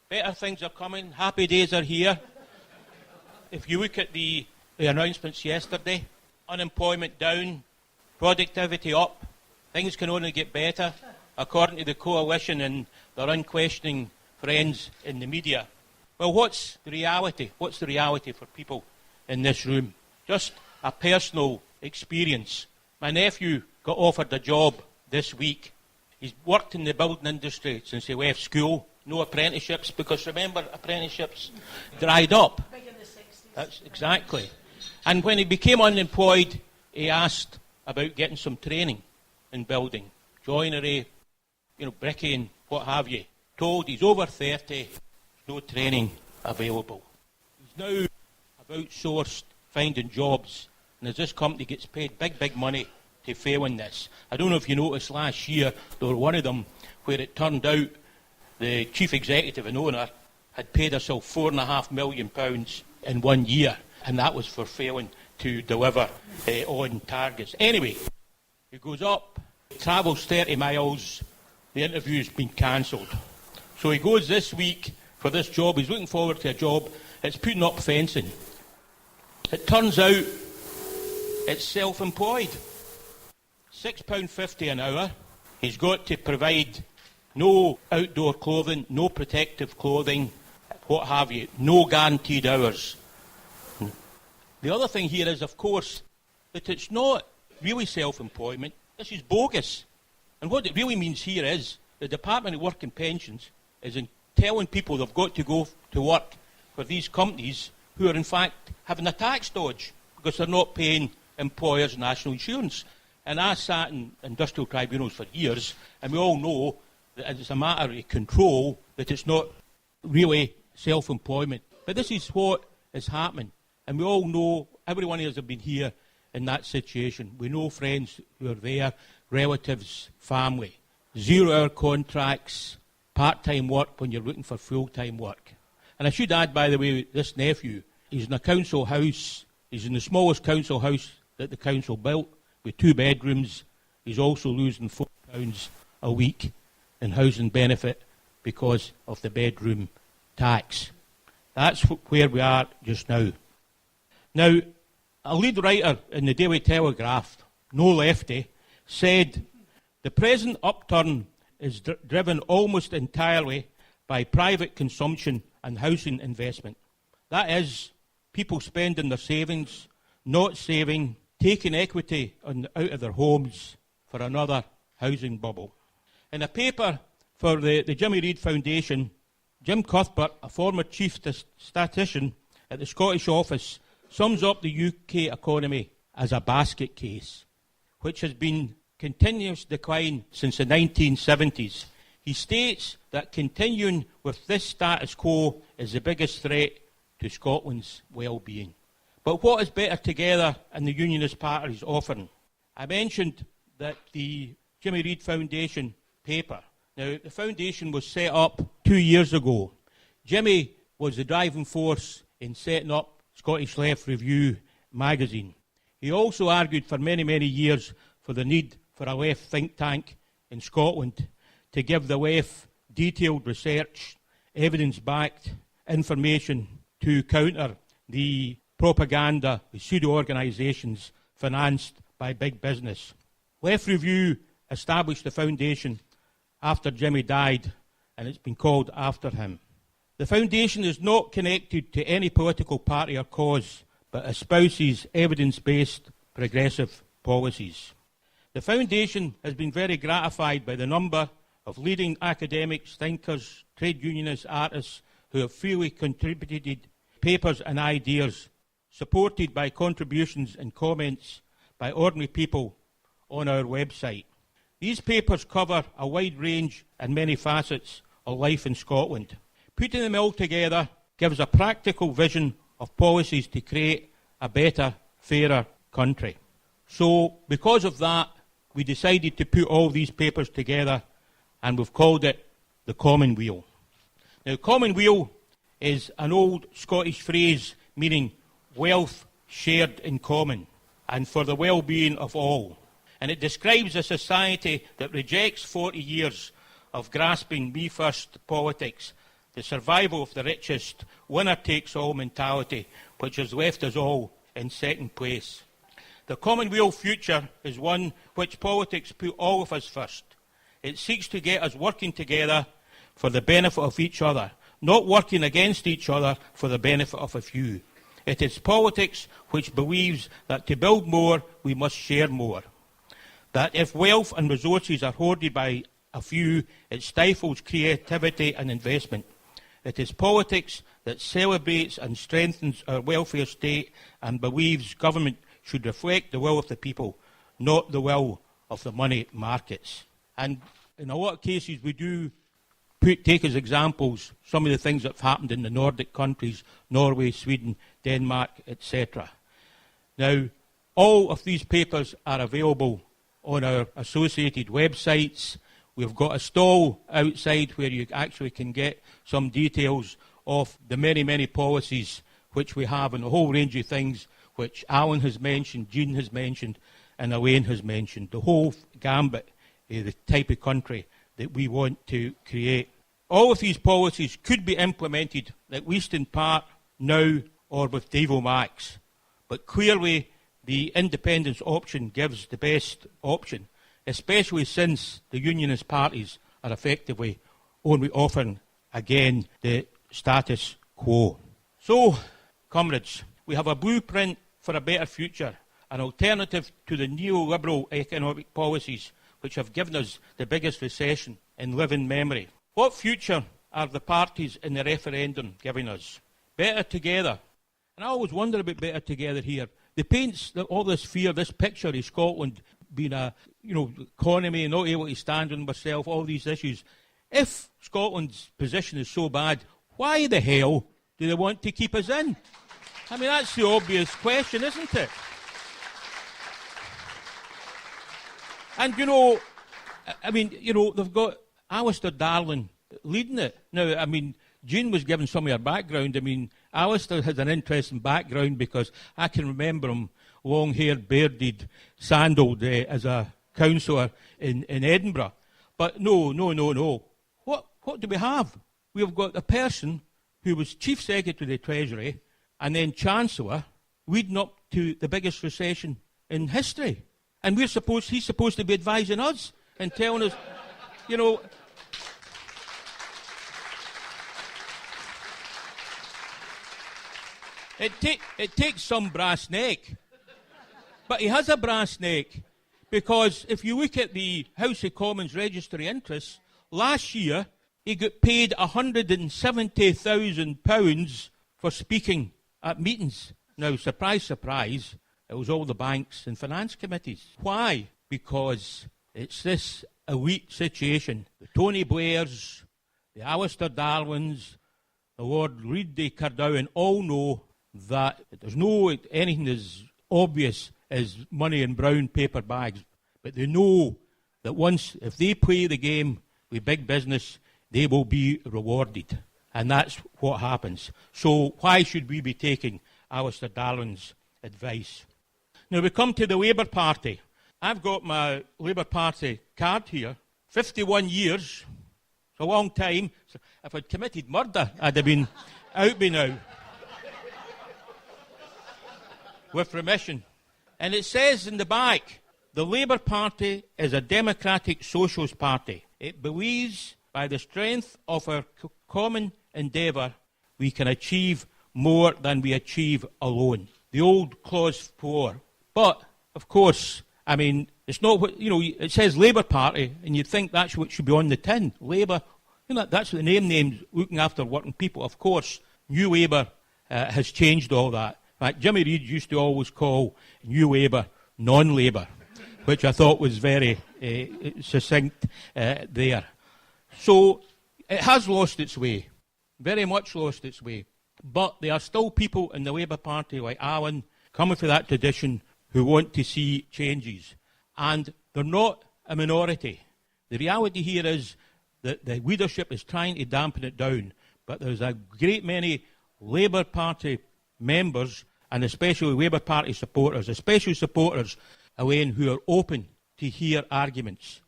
better things are coming, happy days are here. If you look at the announcements yesterday, unemployment down, productivity up, things can only get better, according to the coalition and their unquestioning friends in the media. Well, what's the reality? What's the reality for people in this room? Just a personal experience. My nephew got offered a job this week. He's worked in the building industry since he left school. No apprenticeships, because remember, apprenticeships dried up. That's exactly. And when he became unemployed, he asked about getting some training in building, joinery, bricking, and what have you. Told he's over 30, no training available. He's now outsourced finding jobs, and as this company gets paid big money to fail in this. I don't know if you noticed last year, there were one of them where it turned out the chief executive and owner had paid herself £4.5 million in 1 year, and that was for failing to deliver on targets. Anyway, he goes up, travels 30 miles, the interview's been cancelled. So he goes this week for this job. He's looking forward to a job. It's putting up fencing. It turns out it's self-employed. £6.50 an hour. He's got to provide no outdoor clothing, no protective clothing, what have you, no guaranteed hours. The other thing here is, of course, that it's not really self-employment. This is bogus. And what it really means here is the Department of Work and Pensions is in telling people they've got to go to work for these companies who are in fact having a tax dodge because they're not paying employers national insurance. And I sat in industrial tribunals for years, and we all know that it's a matter of control, that it's not really self-employment. But this is what is happening. And we all know, every one of us have been here in that situation. We know friends who are there, relatives, family. 0-hour contracts, part-time work when you're looking for full-time work. And I should add, by the way, this nephew, he's in a council house. He's in the smallest council house that the council built, with 2 bedrooms. He's also losing £4 a week in housing benefit because of the bedroom tax. That's where we are just now. Now, a lead writer in the Daily Telegraph, no lefty, said, the present upturn is driven almost entirely by private consumption and housing investment. That is, people spending their savings, not saving, taking equity out of their homes for another housing bubble. In a paper for the Jimmy Reid Foundation, Jim Cuthbert, a former chief statistician at the Scottish office, sums up the UK economy as a basket case, which has been continuous decline since the 1970s. He states that continuing with this status quo is the biggest threat to Scotland's well-being. But what is Better Together and the Unionist Party is offering? I mentioned that the Jimmy Reid Foundation paper. Now, the foundation was set up 2 years ago. Jimmy was the driving force in setting up Scottish Left Review magazine. He also argued for many, many years for the need for a left think tank in Scotland to give the left detailed research, evidence-backed information to counter the propaganda, the pseudo-organisations financed by big business. Left Review established the foundation after Jimmy died, and it's been called after him. The foundation is not connected to any political party or cause, but espouses evidence-based progressive policies. The foundation has been very gratified by the number of leading academics, thinkers, trade unionists, artists who have freely contributed papers and ideas, supported by contributions and comments by ordinary people on our website. These papers cover a wide range and many facets of life in Scotland. Putting them all together gives a practical vision of policies to create a better, fairer country. So, because of that, we decided to put all these papers together, and we've called it the Commonweal. Now, Commonweal is an old Scottish phrase meaning wealth shared in common and for the well-being of all. And it describes a society that rejects 40 years of grasping me-first politics, the survival of the richest, winner-takes-all mentality, which has left us all in second place. The Commonweal future is one which politics put all of us first. It seeks to get us working together for the benefit of each other, not working against each other for the benefit of a few. It is politics which believes that to build more, we must share more. That if wealth and resources are hoarded by a few, it stifles creativity and investment. It is politics that celebrates and strengthens our welfare state and believes government should reflect the will of the people, not the will of the money markets. And in a lot of cases, we do take as examples some of the things that have happened in the Nordic countries, Norway, Sweden, Denmark, etc. Now, all of these papers are available on our associated websites. We've got a stall outside where you actually can get some details of the many, many policies which we have and a whole range of things which Allan has mentioned, Jeane has mentioned, and Elaine has mentioned. The whole gambit of the type of country that we want to create. All of these policies could be implemented, at least in part, now or with Devo Max. But clearly, the independence option gives the best option, especially since the unionist parties are effectively only offering, again, the status quo. So, comrades, we have a blueprint for a better future, an alternative to the neoliberal economic policies which have given us the biggest recession in living memory. What future are the parties in the referendum giving us? Better Together. And I always wonder about Better Together here. They paint all this fear, this picture of Scotland being a, economy, not able to stand on herself, all these issues. If Scotland's position is so bad, why the hell do they want to keep us in? I mean, that's the obvious question, isn't it? And, they've got Alistair Darling leading it. Now, Jeane was given some of her background. Alistair has an interesting background because I can remember him long-haired, bearded, sandalled as a councillor in Edinburgh. But no. What do we have? We've got a person who was Chief Secretary of the Treasury and then Chancellor leading up to the biggest recession in history. And he's supposed to be advising us and telling us, It takes some brass neck. But he has a brass neck because if you look at the House of Commons registry interests, last year he got paid £170,000 for speaking at meetings. Now, surprise, surprise, it was all the banks and finance committees. Why? Because it's this elite situation. The Tony Blairs, the Alistair Darwins, the Lord Reid de Cardowan all know that there's no anything as obvious as money in brown paper bags. But they know that once, if they play the game with big business, they will be rewarded. And that's what happens. So why should we be taking Alistair Darwin's advice? Now we come to the Labour Party. I've got my Labour Party card here. 51 years. It's a long time. So if I'd committed murder, I'd have been out by now. With remission. And it says in the back, the Labour Party is a democratic socialist party. It believes by the strength of our common endeavour, we can achieve more than we achieve alone. The old clause 4. But, of course, I mean, it's not what, it says Labour Party, and you'd think that's what should be on the tin. Labour, that's what the name names, looking after working people. Of course, New Labour has changed all that. In fact, Jimmy Reid used to always call New Labour non-Labour, which I thought was very succinct there. So it has lost its way, very much lost its way. But there are still people in the Labour Party like Allan, coming from that tradition, who want to see changes. And they're not a minority. The reality here is that the leadership is trying to dampen it down. But there's a great many Labour Party members, and especially Labour Party supporters, especially supporters, Elaine, who are open to hear arguments.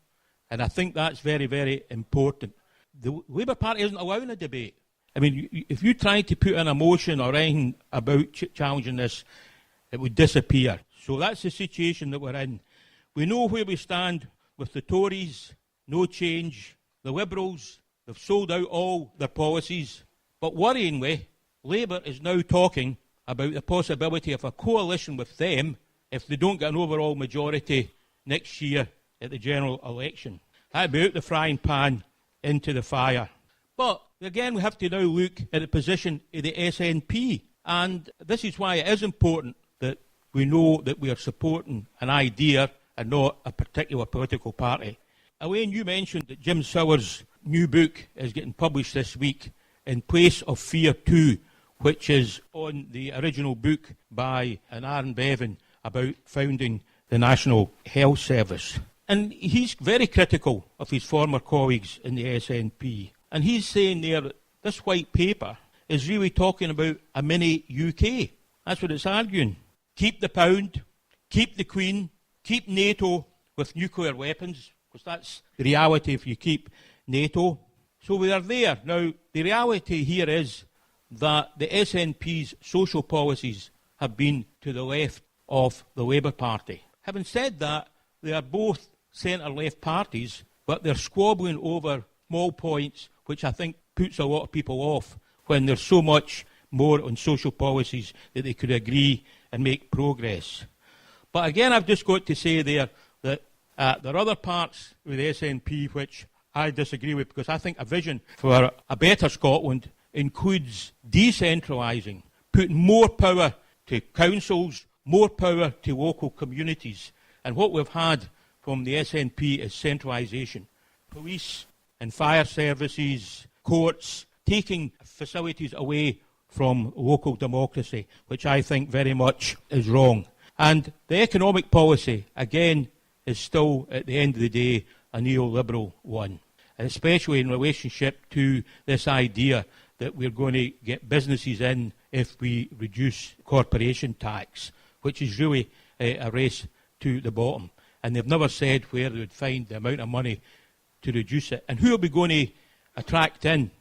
And I think that's very, very important. The Labour Party isn't allowing a debate. I mean, if you try to put in a motion or anything about challenging this, it would disappear. So that's the situation that we're in. We know where we stand with the Tories, no change. The Liberals, they've sold out all their policies. But worryingly, Labour is now talking about the possibility of a coalition with them if they don't get an overall majority next year at the general election. That'd be out the frying pan into the fire. But again, we have to now look at the position of the SNP. And this is why it is important that we know that we are supporting an idea and not a particular political party. Elaine, you mentioned that Jim Sowers' new book is getting published this week, In Place of Fear 2, which is on the original book by Aaron Bevan about founding the National Health Service. And he's very critical of his former colleagues in the SNP. And he's saying there that this white paper is really talking about a mini UK. That's what it's arguing. Keep the pound, keep the Queen, keep NATO with nuclear weapons, because that's the reality if you keep NATO. So we are there. Now, the reality here is that the SNP's social policies have been to the left of the Labour Party. Having said that, they are both centre-left parties, but they're squabbling over small points, which I think puts a lot of people off when there's so much more on social policies that they could agree and make progress. But again, I've just got to say there that there are other parts with the SNP which I disagree with, because I think a vision for a better Scotland includes decentralising, putting more power to councils, more power to local communities. And what we've had from the SNP is centralisation. Police and fire services, courts, taking facilities away from local democracy, which I think very much is wrong. And the economic policy, again, is still, at the end of the day, a neoliberal one, especially in relationship to this idea that we're going to get businesses in if we reduce corporation tax, which is really a race to the bottom. And they've never said where they would find the amount of money to reduce it. And who are we going to attract in?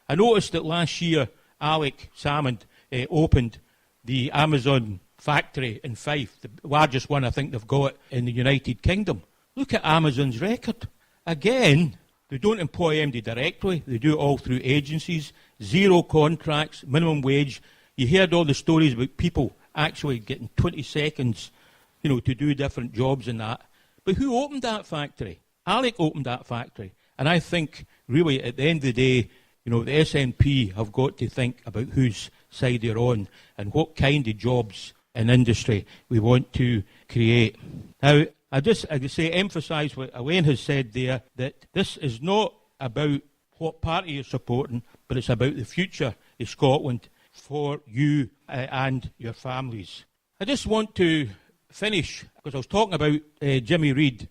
I noticed that last year, Alec Salmond opened the Amazon factory in Fife, the largest one I think they've got in the United Kingdom. Look at Amazon's record. Again, they don't employ MD directly. They do it all through agencies, 0 contracts, minimum wage. You heard all the stories about people actually getting 20 seconds, to do different jobs and that. But who opened that factory? Alec opened that factory. And I think, really, at the end of the day, the SNP have got to think about whose side they're on and what kind of jobs in industry we want to create. Now, I say emphasise what Elaine has said there, that this is not about what party you're supporting, but it's about the future of Scotland for you and your families. I just want to finish, because I was talking about Jimmy Reid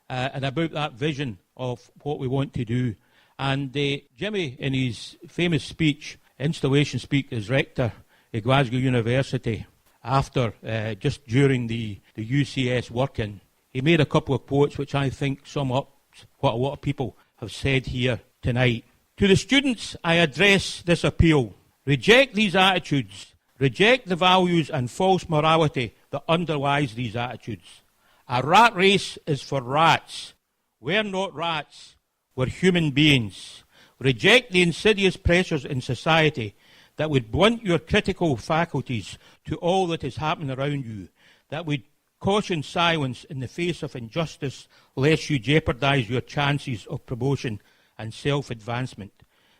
and about that vision of what we want to do. And Jimmy, in his famous speech, installation speech as rector at Glasgow University, after, just during the UCS working, he made a couple of quotes which I think sum up what a lot of people have said here tonight. To the students, I address this appeal. Reject these attitudes. Reject the values and false morality that underlies these attitudes. A rat race is for rats. We're not rats. We're human beings. Reject the insidious pressures in society that would blunt your critical faculties to all that is happening around you, that would caution silence in the face of injustice, lest you jeopardise your chances of promotion and self-advancement.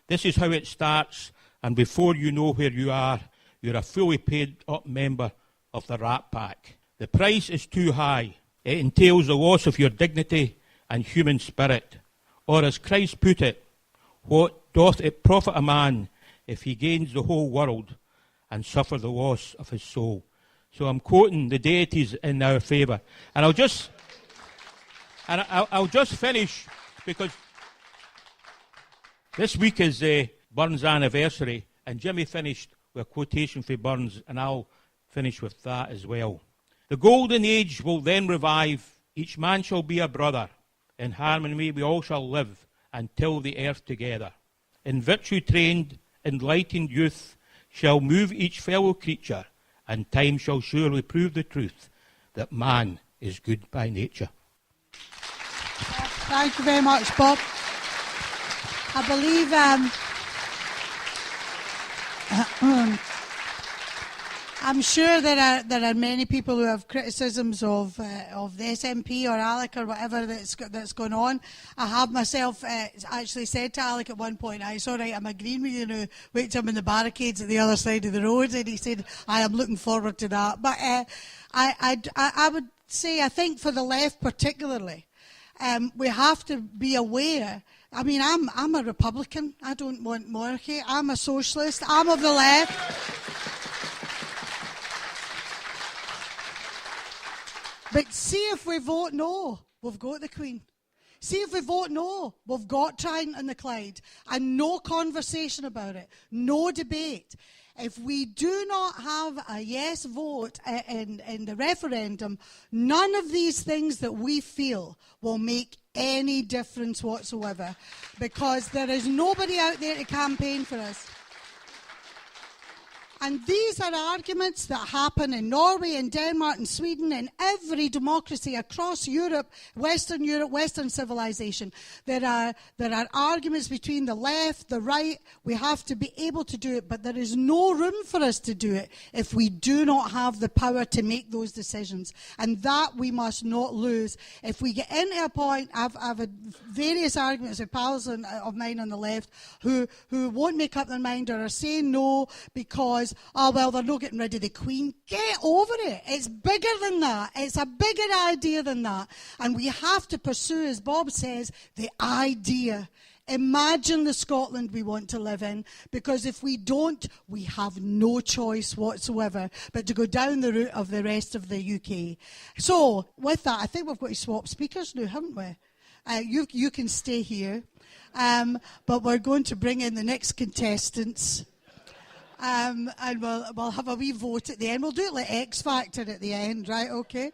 This is how it starts, and before you know where you are, you're a fully paid-up member of the Rat Pack. The price is too high. It entails the loss of your dignity and human spirit. Or as Christ put it, what doth it profit a man if he gains the whole world and suffer the loss of his soul? So I'm quoting the deities in our favour. And I'll just finish, because this week is Burns' anniversary, and Jimmy finished with a quotation for Burns, and I'll finish with that as well. The golden age will then revive, each man shall be a brother, in harmony we all shall live, and till the earth together. In virtue trained, enlightened youth shall move each fellow creature, and time shall surely prove the truth that man is good by nature. Thank you very much, Bob. I believe I'm sure there are many people who have criticisms of the SNP or Alec or whatever that's going on. I have myself actually said to Alec at one point, it's all right, I'm agreeing with you now, wait till I'm in the barricades at the other side of the road, and he said, I am looking forward to that. But I would say, I think for the left particularly, we have to be aware. I mean, I'm a Republican. I don't want monarchy. I'm a socialist. I'm of the left. But see, if we vote no, we've got the Queen. See, if we vote no, we've got Trident and the Clyde, and no conversation about it, no debate. If we do not have a yes vote in the referendum, none of these things that we feel will make any difference whatsoever, because there is nobody out there to campaign for us. And these are arguments that happen in Norway and Denmark and Sweden and every democracy across Europe, Western civilization. There are arguments between the left, the right. We have to be able to do it, but there is no room for us to do it if we do not have the power to make those decisions. And that we must not lose. If we get into a point, I've had various arguments with pals of mine on the left who won't make up their mind or are saying no because they're not getting rid of the Queen. Get over it. It's bigger than that. It's a bigger idea than that. And we have to pursue, as Bob says, the idea. Imagine the Scotland we want to live in, because if we don't, we have no choice whatsoever but to go down the route of the rest of the UK. So, with that, I think we've got to swap speakers now, haven't we? You can stay here. But we're going to bring in the next contestants. And we'll have a wee vote at the end. We'll do it like X Factor at the end, right? Okay.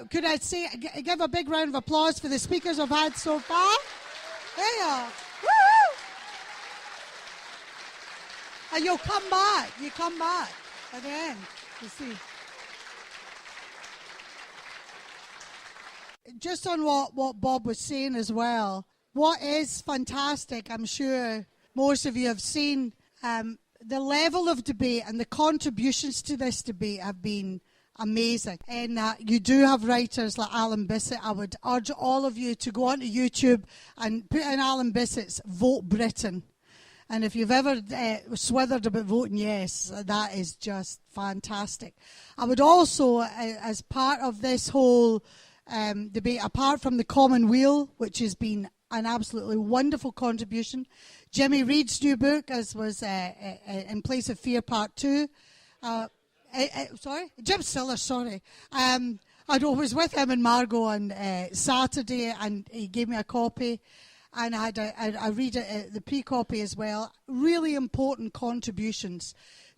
Could I say, give a big round of applause for the speakers I've had so far? There you are. Woo! And you'll come back. You come back at the end. You see. Just on what Bob was saying as well, what is fantastic, I'm sure most of you have seen, the level of debate and the contributions to this debate have been amazing. And you do have writers like Alan Bissett. I would urge all of you to go onto YouTube and put in Alan Bissett's Vote Britain. And if you've ever swithered about voting yes, that is just fantastic. I would also, as part of this whole debate, apart from the Common Weal, which has been an absolutely wonderful contribution. Jimmy Reid's new book, as was In Place of Fear Part 2. Jim Stiller, sorry. I was with him and Margot on Saturday, and he gave me a copy, and I read it, the pre-copy as well. Really important contributions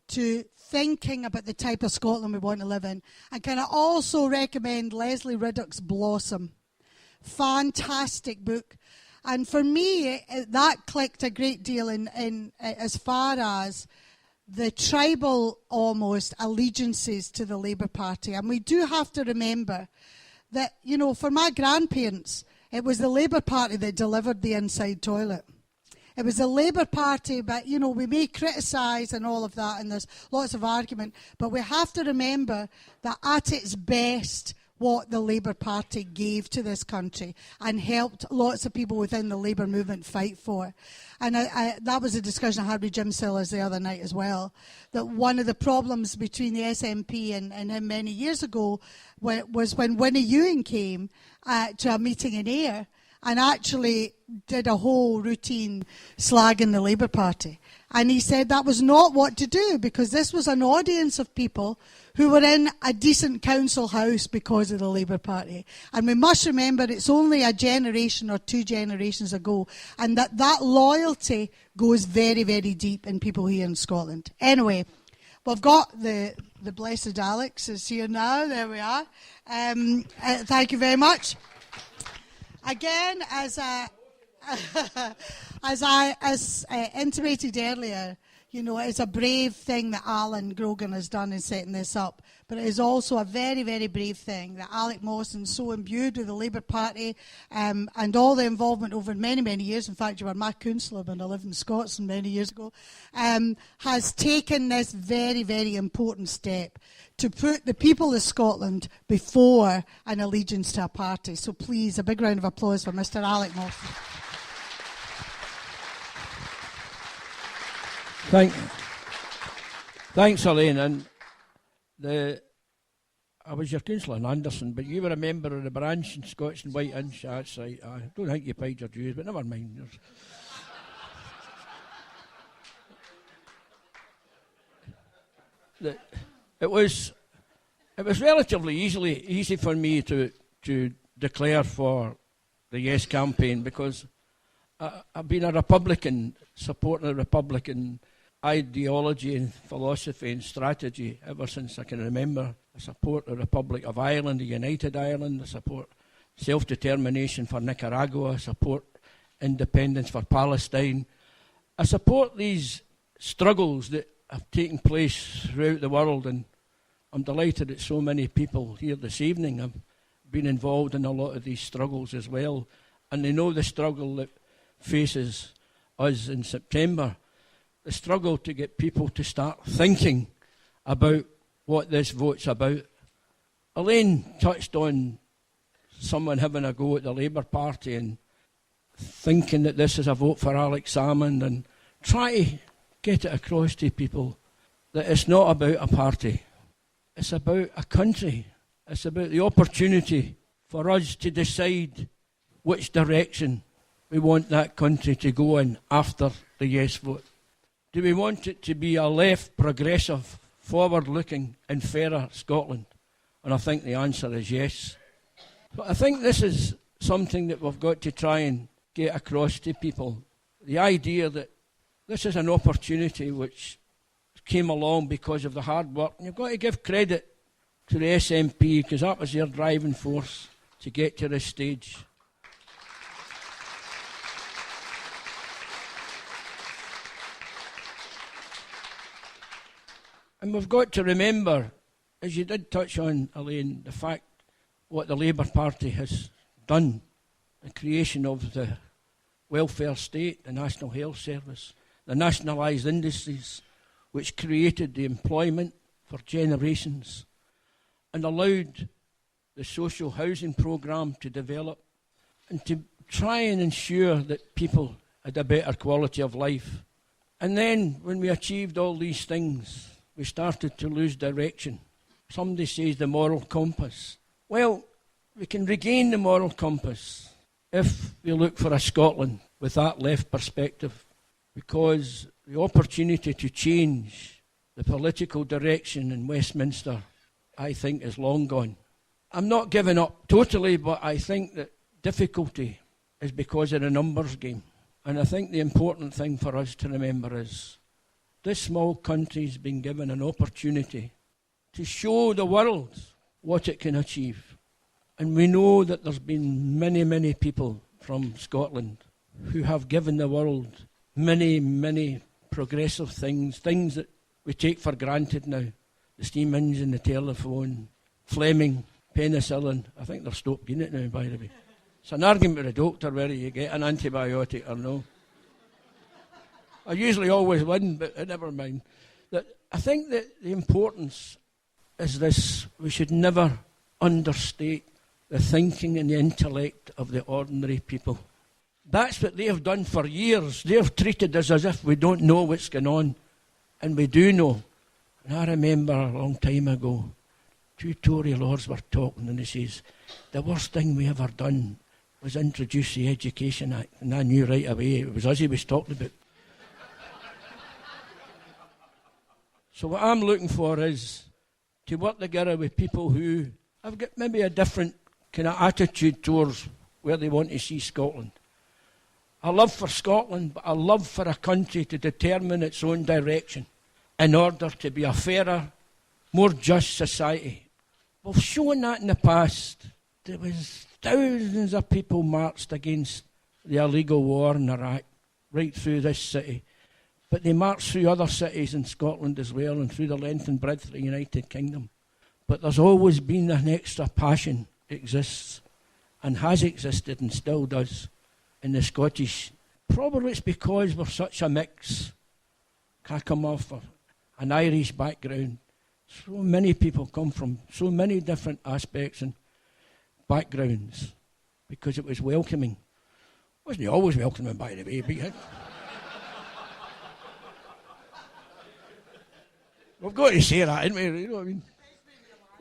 to thinking about the type of Scotland we want to live in. And can I also recommend Leslie Riddoch's Blossom. Fantastic book. And for me, that clicked a great deal in as far as the tribal, almost, allegiances to the Labour Party. And we do have to remember that, you know, for my grandparents, it was the Labour Party that delivered the inside toilet. It was the Labour Party, but, you know, we may criticise and all of that, and there's lots of argument, but we have to remember that at its best, what the Labour Party gave to this country and helped lots of people within the Labour movement fight for. And that was a discussion I had with Jim Sellers the other night as well, that one of the problems between the SNP and him many years ago was when Winnie Ewing came to a meeting in Ayr and actually did a whole routine slagging the Labour Party. And he said that was not what to do, because this was an audience of people who were in a decent council house because of the Labour Party. And we must remember it's only a generation or 2 generations ago, and that loyalty goes very, very deep in people here in Scotland. Anyway, we've got the blessed Alex is here now. There we are. Thank you very much. Again, as intimated earlier, you know, it's a brave thing that Allan Grogan has done in setting this up, but it is also a very, very brave thing that Alec Mosson, so imbued with the Labour Party and all the involvement over many, many years, in fact you were my councillor when I lived in Scotland many years ago, has taken this very, very important step to put the people of Scotland before an allegiance to a party. So please, a big round of applause for Mr. Alec Mosson. Thanks, Elaine. And I was your councillor in Anderson, but you were a member of the branch in Scots and White Inch. That's right. I don't think you paid your dues, but never mind. It was relatively easy for me to declare for the Yes campaign, because I've been a Republican, supporting a Republican ideology and philosophy and strategy ever since I can remember. I support the Republic of Ireland, the United Ireland. I support self-determination for Nicaragua. I support independence for Palestine. I support these struggles that have taken place throughout the world, and I'm delighted that so many people here this evening have been involved in a lot of these struggles as well, and they know the struggle that faces us in September, the struggle to get people to start thinking about what this vote's about. Elaine touched on someone having a go at the Labour Party and thinking that this is a vote for Alex Salmond, and try to get it across to people that it's not about a party. It's about a country. It's about the opportunity for us to decide which direction we want that country to go in after the yes vote. Do we want it to be a left, progressive, forward-looking and fairer Scotland? And I think the answer is yes. But I think this is something that we've got to try and get across to people. The idea that this is an opportunity which came along because of the hard work. And you've got to give credit to the SNP, because that was their driving force to get to this stage. And we've got to remember, as you did touch on, Elaine, the fact what the Labour Party has done, the creation of the welfare state, the National Health Service, the nationalised industries, which created the employment for generations and allowed the social housing programme to develop and to try and ensure that people had a better quality of life. And then, when we achieved all these things, we started to lose direction. Somebody says the moral compass. Well, we can regain the moral compass if we look for a Scotland with that left perspective, because the opportunity to change the political direction in Westminster, I think, is long gone. I'm not giving up totally, but I think that difficulty is because of the numbers game. And I think the important thing for us to remember is this small country's been given an opportunity to show the world what it can achieve. And we know that there's been many, many people from Scotland who have given the world many, many progressive things that we take for granted now. The steam engine, the telephone, Fleming, penicillin. I think they're stopped being it now, by the way. It's an argument with a doctor whether you get an antibiotic or no. I usually always win, but never mind. I think that the importance is this: we should never understate the thinking and the intellect of the ordinary people. That's what they have done for years. They have treated us as if we don't know what's going on, and we do know. And I remember a long time ago, two Tory lords were talking, and he says, the worst thing we ever done was introduce the Education Act. And I knew right away it was us he was talking about. So what I'm looking for is to work together with people who have got maybe a different kind of attitude towards where they want to see Scotland. A love for Scotland, but a love for a country to determine its own direction in order to be a fairer, more just society. We've shown that in the past. There was thousands of people marched against the illegal war in Iraq, right through this city. But they marched through other cities in Scotland as well, and through the length and breadth of the United Kingdom. But there's always been an extra passion that exists, and has existed and still does, in the Scottish. Probably it's because we're such a mix. I come off an Irish background. So many people come from so many different aspects and backgrounds, because it was welcoming. Wasn't always welcoming, by the way, but we've got to say that, haven't we? You know what I mean?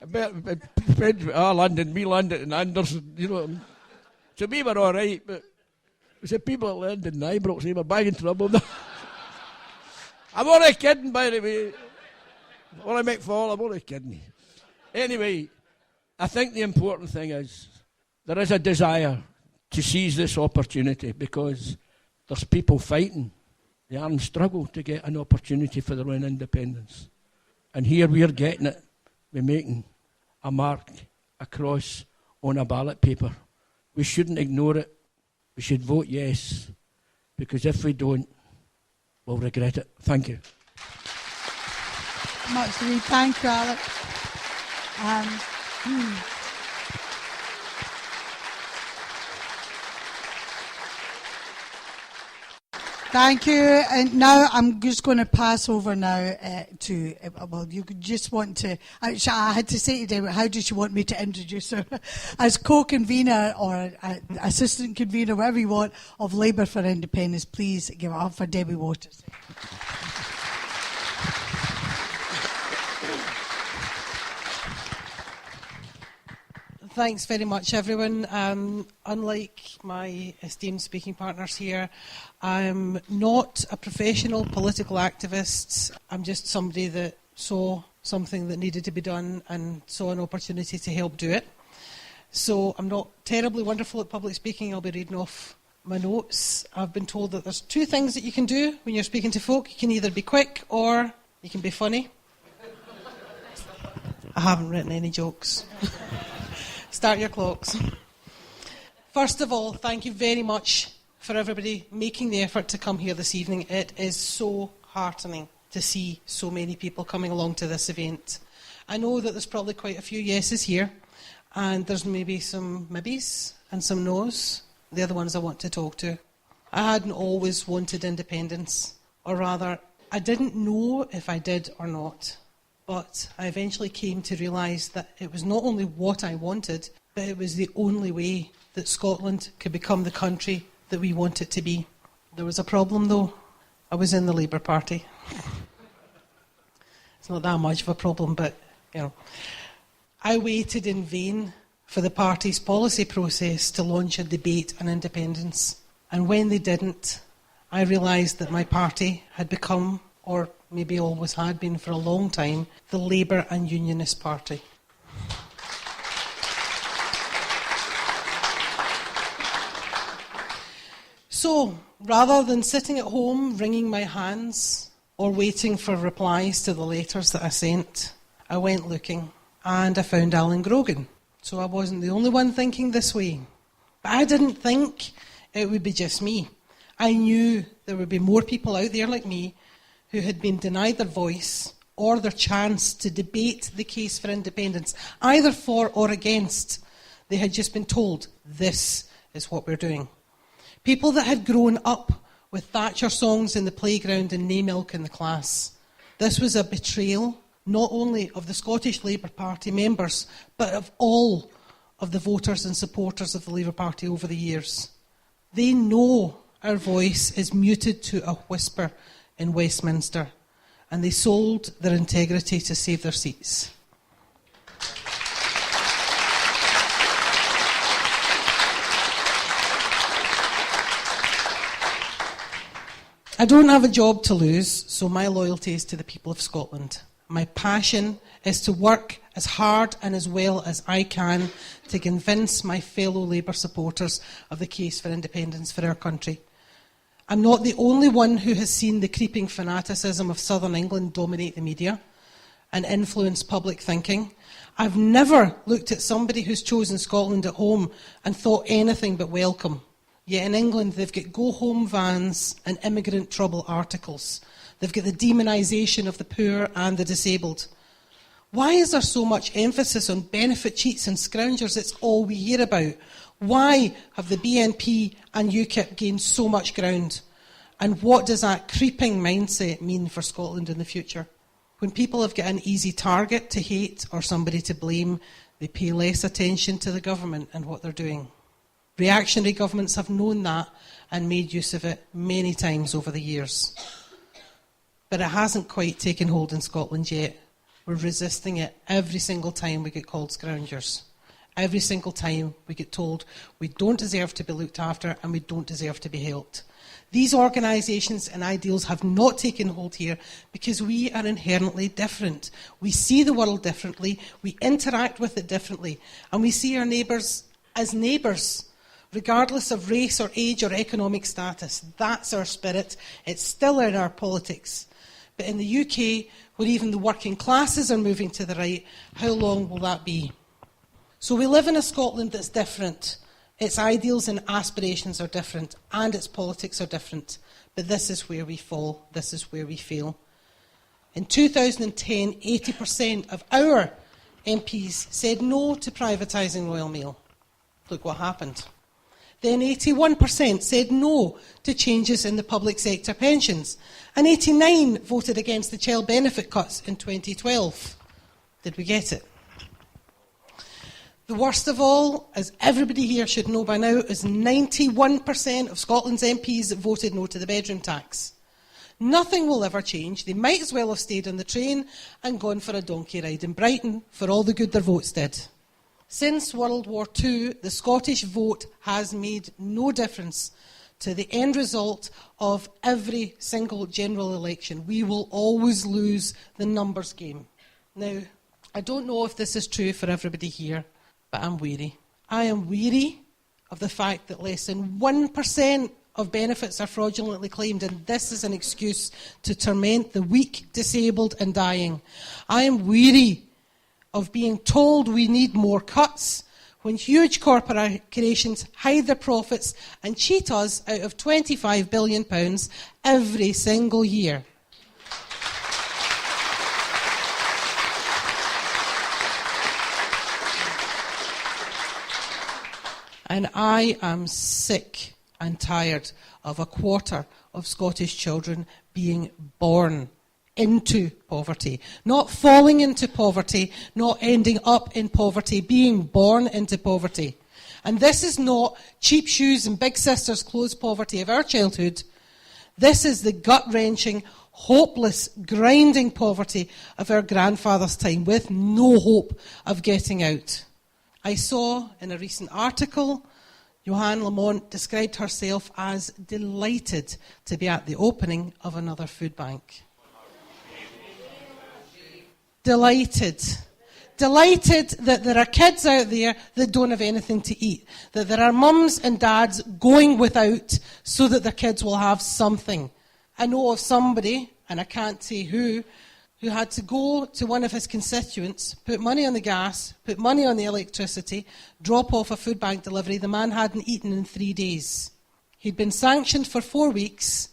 It depends with London, me London and Anderson, you know what I mean? So we were all right, but we said people at London and Ibrox, they were bagging trouble. I'm only kidding, by the way. All I make fall, I'm only kidding. Anyway, I think the important thing is there is a desire to seize this opportunity, because there's people fighting the armed struggle to get an opportunity for their own independence. And here we're getting it. We're making a mark, a cross on a ballot paper. We shouldn't ignore it. We should vote yes, because if we don't, we'll regret it. Thank you. Much indeed. Thank you, Alec. Thank you. And now I'm just going to pass over now to, well, you just want to, I had to say to Deborah, how does she want me to introduce her? As co-convener or assistant convener, whatever you want, of Labour for Independence, please give it up for Debbie Waters. Thanks very much, everyone. Unlike my esteemed speaking partners here, I'm not a professional political activist. I'm just somebody that saw something that needed to be done and saw an opportunity to help do it. So I'm not terribly wonderful at public speaking. I'll be reading off my notes. I've been told that there's two things that you can do when you're speaking to folk. You can either be quick or you can be funny. I haven't written any jokes. Start your clocks. First of all, thank you very much for everybody making the effort to come here this evening. It is so heartening to see so many people coming along to this event. I know that there's probably quite a few yeses here, and there's maybe some maybes and some no's. They're the ones I want to talk to. I hadn't always wanted independence, or rather, I didn't know if I did or not. But I eventually came to realise that it was not only what I wanted, but it was the only way that Scotland could become the country that we want it to be. There was a problem, though. I was in the Labour Party. It's not that much of a problem, but, you know. I waited in vain for the party's policy process to launch a debate on independence. And when they didn't, I realised that my party had become, or maybe always had been for a long time, the Labour and Unionist Party. So, rather than sitting at home wringing my hands or waiting for replies to the letters that I sent, I went looking and I found Allan Grogan. So I wasn't the only one thinking this way. But I didn't think it would be just me. I knew there would be more people out there like me who had been denied their voice or their chance to debate the case for independence, either for or against. They had just been told, this is what we're doing. People that had grown up with Thatcher songs in the playground and nay milk in the class. This was a betrayal, not only of the Scottish Labour Party members, but of all of the voters and supporters of the Labour Party over the years. They know our voice is muted to a whisper in Westminster, and they sold their integrity to save their seats. I don't have a job to lose, so my loyalty is to the people of Scotland. My passion is to work as hard and as well as I can to convince my fellow Labour supporters of the case for independence for our country. I'm not the only one who has seen the creeping fanaticism of Southern England dominate the media and influence public thinking. I've never looked at somebody who's chosen Scotland at home and thought anything but welcome. Yet in England, they've got go-home vans and immigrant trouble articles. They've got the demonisation of the poor and the disabled. Why is there so much emphasis on benefit cheats and scroungers? It's all we hear about. Why have the BNP and UKIP gained so much ground? And what does that creeping mindset mean for Scotland in the future? When people have got an easy target to hate or somebody to blame, they pay less attention to the government and what they're doing. Reactionary governments have known that and made use of it many times over the years. But it hasn't quite taken hold in Scotland yet. We're resisting it every single time we get called scroungers. Every single time we get told we don't deserve to be looked after and we don't deserve to be helped. These organisations and ideals have not taken hold here because we are inherently different. We see the world differently, we interact with it differently, and we see our neighbours as neighbours, regardless of race or age or economic status. That's our spirit. It's still in our politics. But in the UK, where even the working classes are moving to the right, how long will that be? So we live in a Scotland that's different. Its ideals and aspirations are different, and its politics are different. But this is where we fall. This is where we fail. In 2010, 80% of our MPs said no to privatising Royal Mail. Look what happened. Then 81% said no to changes in the public sector pensions. And 89% voted against the child benefit cuts in 2012. Did we get it? The worst of all, as everybody here should know by now, is 91% of Scotland's MPs that voted no to the bedroom tax. Nothing will ever change. They might as well have stayed on the train and gone for a donkey ride in Brighton for all the good their votes did. Since World War II, the Scottish vote has made no difference to the end result of every single general election. We will always lose the numbers game. Now, I don't know if this is true for everybody here, but I'm weary. I am weary of the fact that less than 1% of benefits are fraudulently claimed, and this is an excuse to torment the weak, disabled and dying. I am weary of being told we need more cuts when huge corporations hide their profits and cheat us out of £25 billion every single year. And I am sick and tired of a quarter of Scottish children being born into poverty. Not falling into poverty, not ending up in poverty, being born into poverty. And this is not cheap shoes and big sisters clothes poverty of our childhood. This is the gut-wrenching, hopeless, grinding poverty of our grandfather's time with no hope of getting out. I saw in a recent article, Johanne Lamont described herself as delighted to be at the opening of another food bank. Delighted. Delighted that there are kids out there that don't have anything to eat. That there are mums and dads going without so that their kids will have something. I know of somebody, and I can't say who had to go to one of his constituents, put money on the gas, put money on the electricity, drop off a food bank delivery. The man hadn't eaten in 3 days. He'd been sanctioned for 4 weeks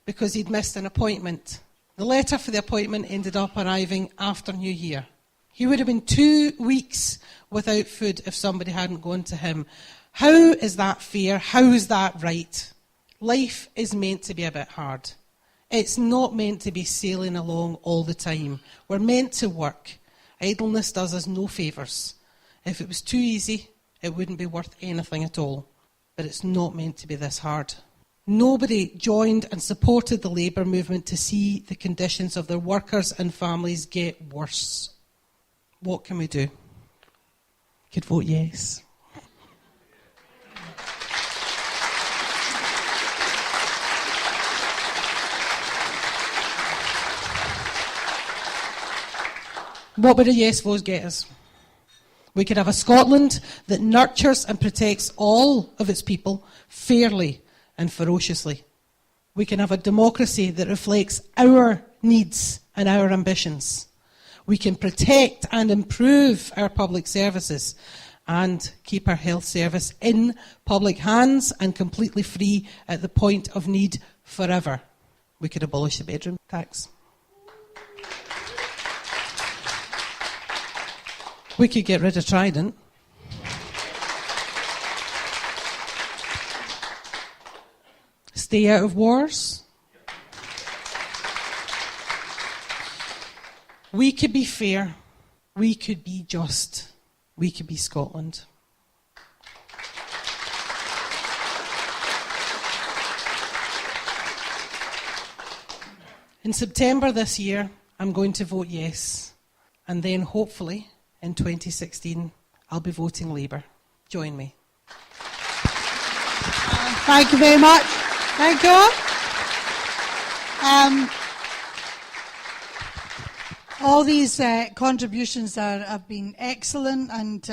because he'd missed an appointment. The letter for the appointment ended up arriving after New Year. He would have been 2 weeks without food if somebody hadn't gone to him. How is that fair? How is that right? Life is meant to be a bit hard. It's not meant to be sailing along all the time. We're meant to work. Idleness does us no favours. If it was too easy, it wouldn't be worth anything at all. But it's not meant to be this hard. Nobody joined and supported the Labour movement to see the conditions of their workers and families get worse. What can we do? Could vote yes. What would a yes vote get us? We could have a Scotland that nurtures and protects all of its people fairly and ferociously. We can have a democracy that reflects our needs and our ambitions. We can protect and improve our public services and keep our health service in public hands and completely free at the point of need forever. We could abolish the bedroom tax. We could get rid of Trident. Stay out of wars. We could be fair. We could be just. We could be Scotland. In September this year, I'm going to vote yes. And then hopefully, in 2016, I'll be voting Labour. Join me. Thank you very much. Thank you. All these contributions have been excellent and,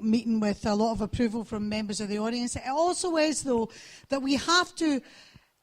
meeting with a lot of approval from members of the audience. It also is, though, that we have to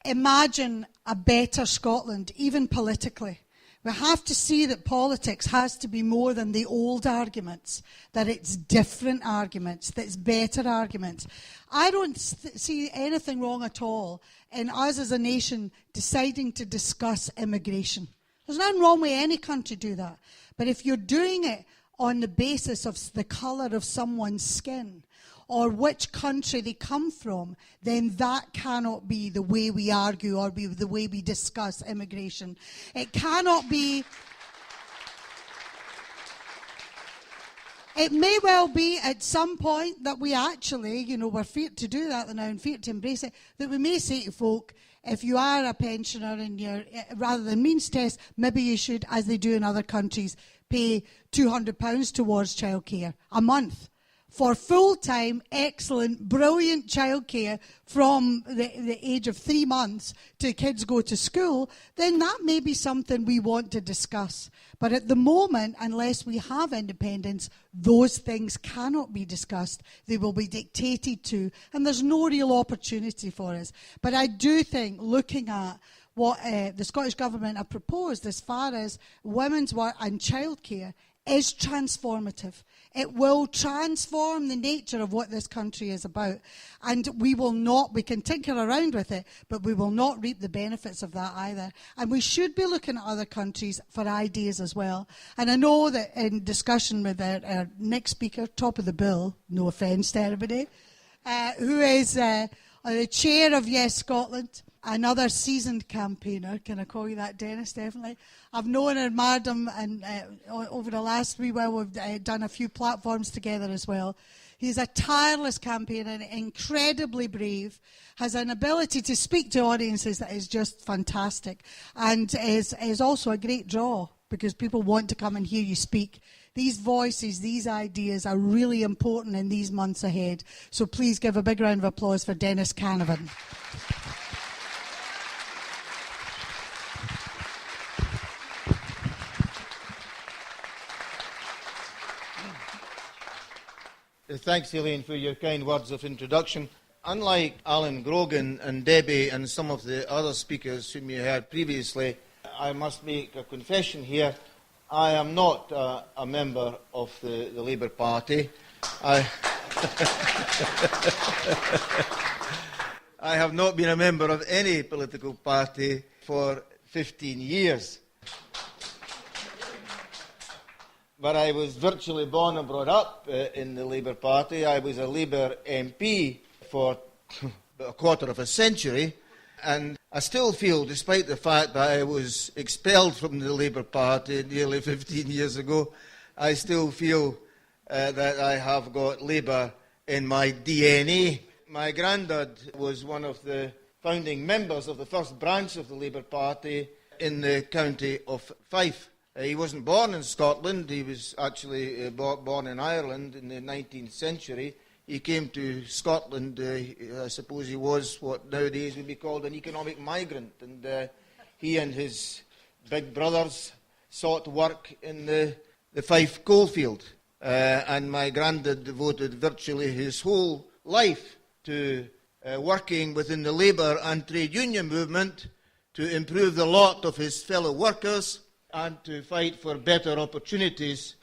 imagine a better Scotland, even politically. We have to see that politics has to be more than the old arguments, that it's different arguments, that it's better arguments. I don't see anything wrong at all in us as a nation deciding to discuss immigration. There's nothing wrong with any country do that. But if you're doing it on the basis of the colour of someone's skin or which country they come from, then that cannot be the way we argue or be the way we discuss immigration. It cannot be. It may well be at some point that we actually, we're fit to do that now and fit to embrace it, that we may say to folk, if you are a pensioner and you're, rather than means test, maybe you should, as they do in other countries, pay £200 towards childcare a month for full-time, excellent, brilliant childcare from the age of 3 months to kids go to school, then that may be something we want to discuss. But at the moment, unless we have independence, those things cannot be discussed. They will be dictated to, and there's no real opportunity for us. But I do think, looking at what the Scottish Government have proposed as far as women's work and childcare, is transformative. It will transform the nature of what this country is about. And we can tinker around with it, but we will not reap the benefits of that either. And we should be looking at other countries for ideas as well. And I know that in discussion with our next speaker, top of the bill, no offence to everybody, who is the chair of Yes Scotland, another seasoned campaigner. Can I call you that, Denis? Definitely. I've known and admired him, and over the last wee while we've done a few platforms together as well. He's a tireless campaigner, incredibly brave, has an ability to speak to audiences that is just fantastic, and is also a great draw because people want to come and hear you speak. These voices, these ideas are really important in these months ahead. So please give a big round of applause for Denis Canavan. Thanks, Elaine, for your kind words of introduction. Unlike Allan Grogan and Debbie and some of the other speakers whom you heard previously, I must make a confession here. I am not a member of the Labour Party. I have not been a member of any political party for 15 years. But I was virtually born and brought up in the Labour Party. I was a Labour MP for a quarter of a century, and I still feel, despite the fact that I was expelled from the Labour Party nearly 15 years ago, I still feel that I have got Labour in my DNA. My granddad was one of the founding members of the first branch of the Labour Party in the county of Fife. He wasn't born in Scotland, he was actually born in Ireland in the 19th century. He came to Scotland, I suppose he was what nowadays would be called an economic migrant, and he and his big brothers sought work in the Fife coalfield. And my granddad devoted virtually his whole life to working within the labour and trade union movement to improve the lot of his fellow workers and to fight for better opportunities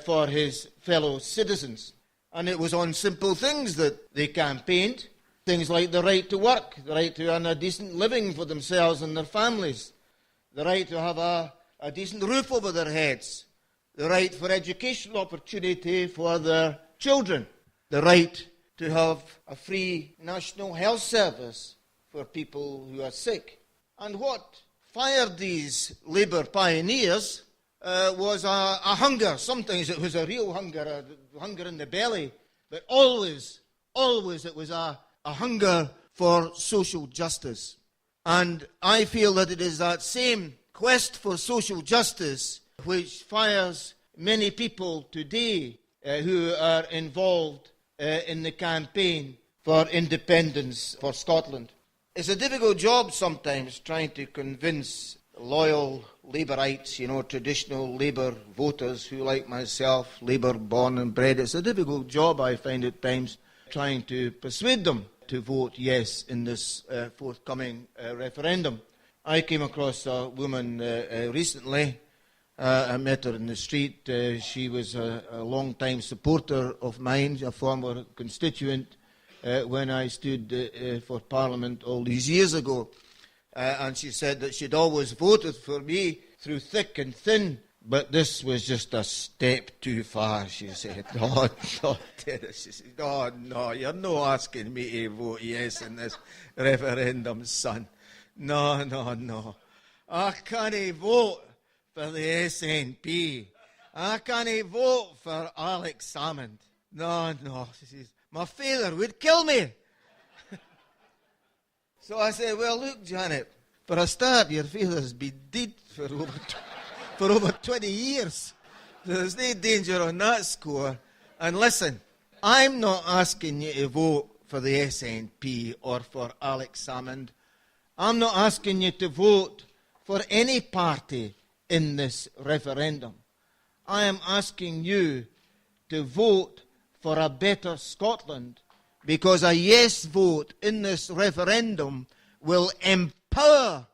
for his fellow citizens. And it was on simple things that they campaigned, things like the right to work, the right to earn a decent living for themselves and their families, the right to have a decent roof over their heads, the right for educational opportunity for their children, the right to have a free national health service for people who are sick. And what fired these Labour pioneers was a hunger. Sometimes it was a real hunger, a hunger in the belly, but always it was a hunger for social justice. And I feel that it is that same quest for social justice which fires many people today who are involved in the campaign for independence for Scotland. It's a difficult job sometimes trying to convince loyal Labourites, traditional Labour voters who, like myself, Labour born and bred. It's a difficult job, I find at times, trying to persuade them to vote yes in this forthcoming referendum. I came across a woman recently. I met her in the street. She was a long-time supporter of mine, a former constituent, when I stood for Parliament all these years ago. And she said that she'd always voted for me through thick and thin, but this was just a step too far, she said. No, Denis. She said, no, you're not asking me to vote yes in this referendum, son. No. I can't vote for the SNP. I can't vote for Alex Salmond. No. She says, my father would kill me. So I said, well, look, Janet, for a start, your father's been dead for over 20 years. There's no danger on that score. And listen, I'm not asking you to vote for the SNP or for Alex Salmond. I'm not asking you to vote for any party in this referendum. I am asking you to vote for a better Scotland, because a yes vote in this referendum will empower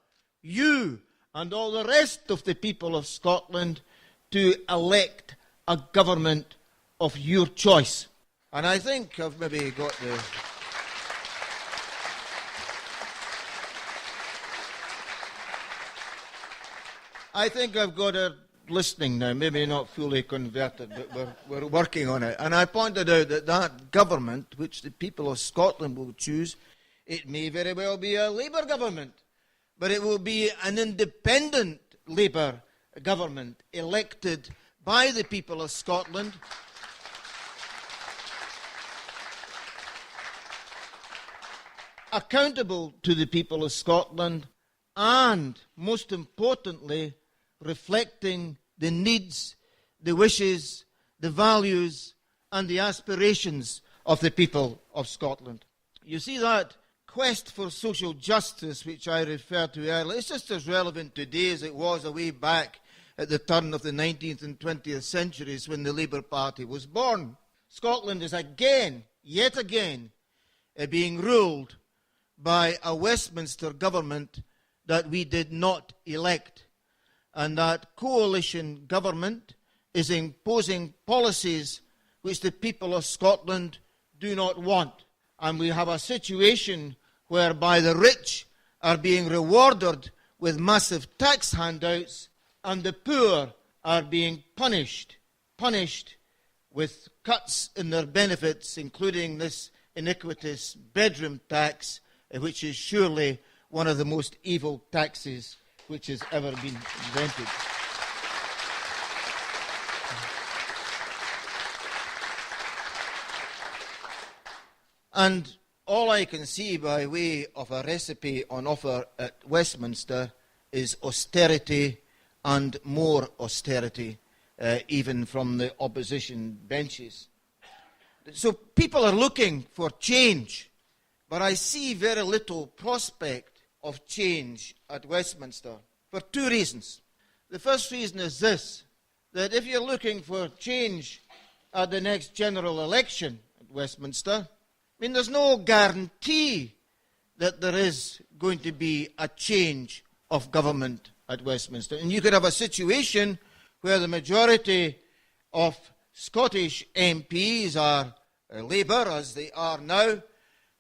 you and all the rest of the people of Scotland to elect a government of your choice. And I think I've maybe got the... I think I've got her listening now, maybe not fully converted, but we're working on it. And I pointed out that government, which the people of Scotland will choose, it may very well be a Labour government, but it will be an independent Labour government elected by the people of Scotland, accountable to the people of Scotland, and, most importantly, reflecting the needs, the wishes, the values and the aspirations of the people of Scotland. You see, that quest for social justice which I referred to earlier, it's just as relevant today as it was a way back at the turn of the 19th and 20th centuries when the Labour Party was born. Scotland is again, yet again, being ruled by a Westminster government that we did not elect. And that coalition government is imposing policies which the people of Scotland do not want. And we have a situation whereby the rich are being rewarded with massive tax handouts and the poor are being punished with cuts in their benefits, including this iniquitous bedroom tax, which is surely one of the most evil taxes which has ever been invented. And all I can see by way of a recipe on offer at Westminster is austerity and more austerity, even from the opposition benches. So people are looking for change, but I see very little prospect of change at Westminster for two reasons. The first reason is this, that if you're looking for change at the next general election at Westminster, I mean, there's no guarantee that there is going to be a change of government at Westminster. And you could have a situation where the majority of Scottish MPs are Labour, as they are now,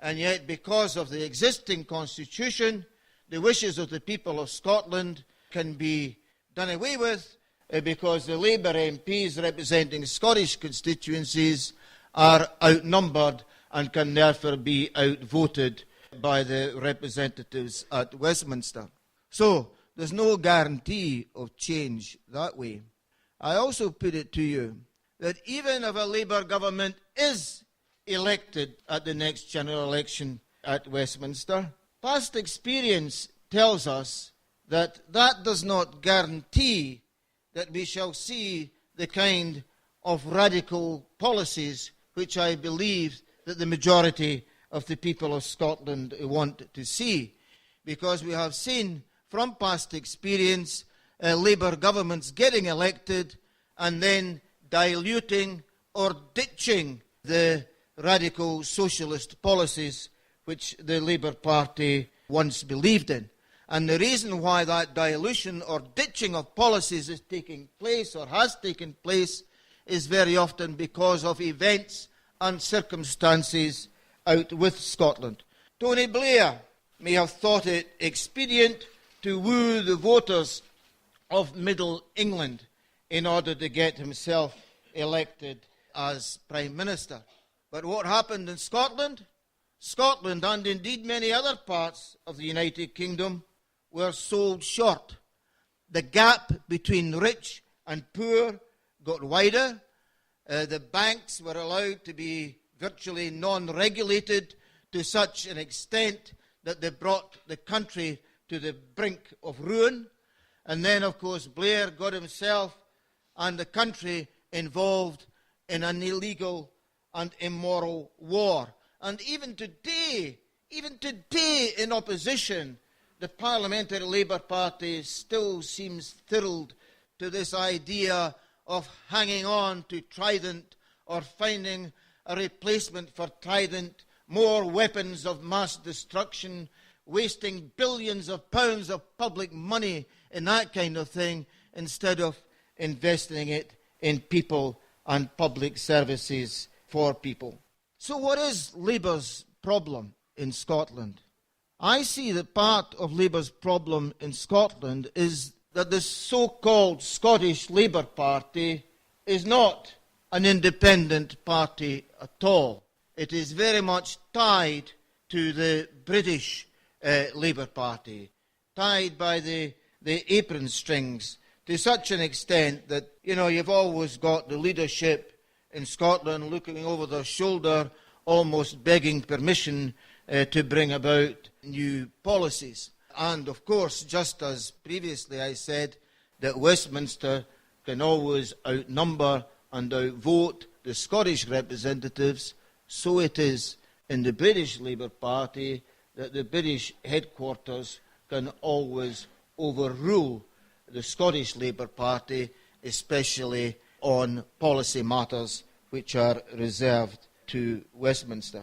and yet because of the existing constitution, the wishes of the people of Scotland can be done away with because the Labour MPs representing Scottish constituencies are outnumbered and can therefore be outvoted by the representatives at Westminster. So there's no guarantee of change that way. I also put it to you that even if a Labour government is elected at the next general election at Westminster, past experience tells us that that does not guarantee that we shall see the kind of radical policies which I believe that the majority of the people of Scotland want to see. Because we have seen from past experience Labour governments getting elected and then diluting or ditching the radical socialist policies which the Labour Party once believed in. And the reason why that dilution or ditching of policies is taking place or has taken place is very often because of events and circumstances out with Scotland. Tony Blair may have thought it expedient to woo the voters of Middle England in order to get himself elected as Prime Minister. But what happened in Scotland? Scotland, and indeed many other parts of the United Kingdom, were sold short. The gap between rich and poor got wider. The banks were allowed to be virtually non-regulated to such an extent that they brought the country to the brink of ruin. And then, of course, Blair got himself and the country involved in an illegal and immoral war. And even today in opposition, the Parliamentary Labour Party still seems thrilled to this idea of hanging on to Trident or finding a replacement for Trident, more weapons of mass destruction, wasting billions of pounds of public money in that kind of thing instead of investing it in people and public services for people. So what is Labour's problem in Scotland? I see that part of Labour's problem in Scotland is that the so-called Scottish Labour Party is not an independent party at all. It is very much tied to the British Labour Party, tied by the apron strings to such an extent that, you've always got the leadership in Scotland looking over their shoulder, almost begging permission to bring about new policies. And, of course, just as previously I said, that Westminster can always outnumber and outvote the Scottish representatives, so it is in the British Labour Party that the British headquarters can always overrule the Scottish Labour Party, especially on policy matters which are reserved to Westminster.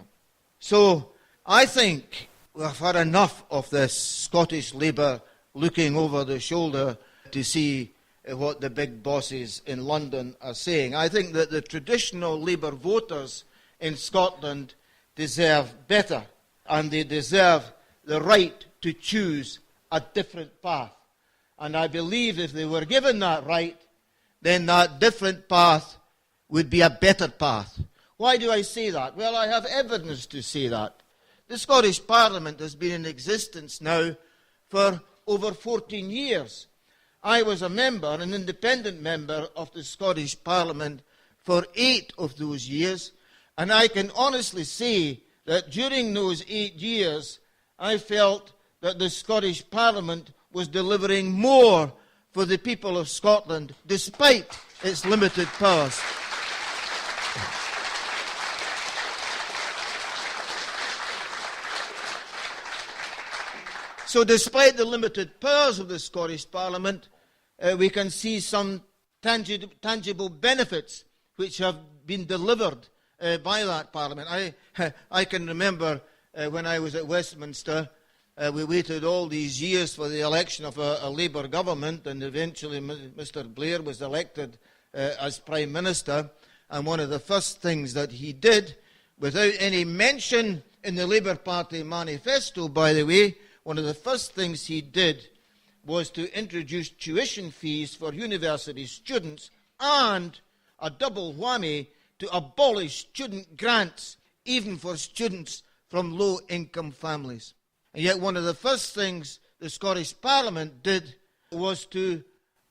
So I think we've had enough of this Scottish Labour looking over the shoulder to see what the big bosses in London are saying. I think that the traditional Labour voters in Scotland deserve better, and they deserve the right to choose a different path. And I believe if they were given that right, then that different path would be a better path. Why do I say that? Well, I have evidence to say that. The Scottish Parliament has been in existence now for over 14 years. I was a member, an independent member of the Scottish Parliament for 8 of those years, and I can honestly say that during those 8 years, I felt that the Scottish Parliament was delivering more for the people of Scotland, despite its limited powers. So despite the limited powers of the Scottish Parliament, we can see some tangible benefits which have been delivered by that Parliament. I can remember when I was at Westminster, we waited all these years for the election of a Labour government, and eventually Mr. Blair was elected as Prime Minister, and one of the first things that he did, without any mention in the Labour Party manifesto, by the way, one of the first things he did was to introduce tuition fees for university students and a double whammy to abolish student grants, even for students from low-income families. And yet one of the first things the Scottish Parliament did was to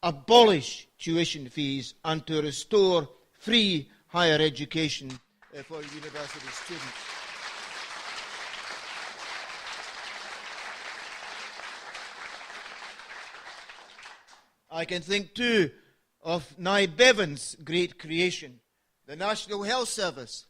abolish tuition fees and to restore free higher education for university students. I can think too of Nye Bevan's great creation, the National Health Service.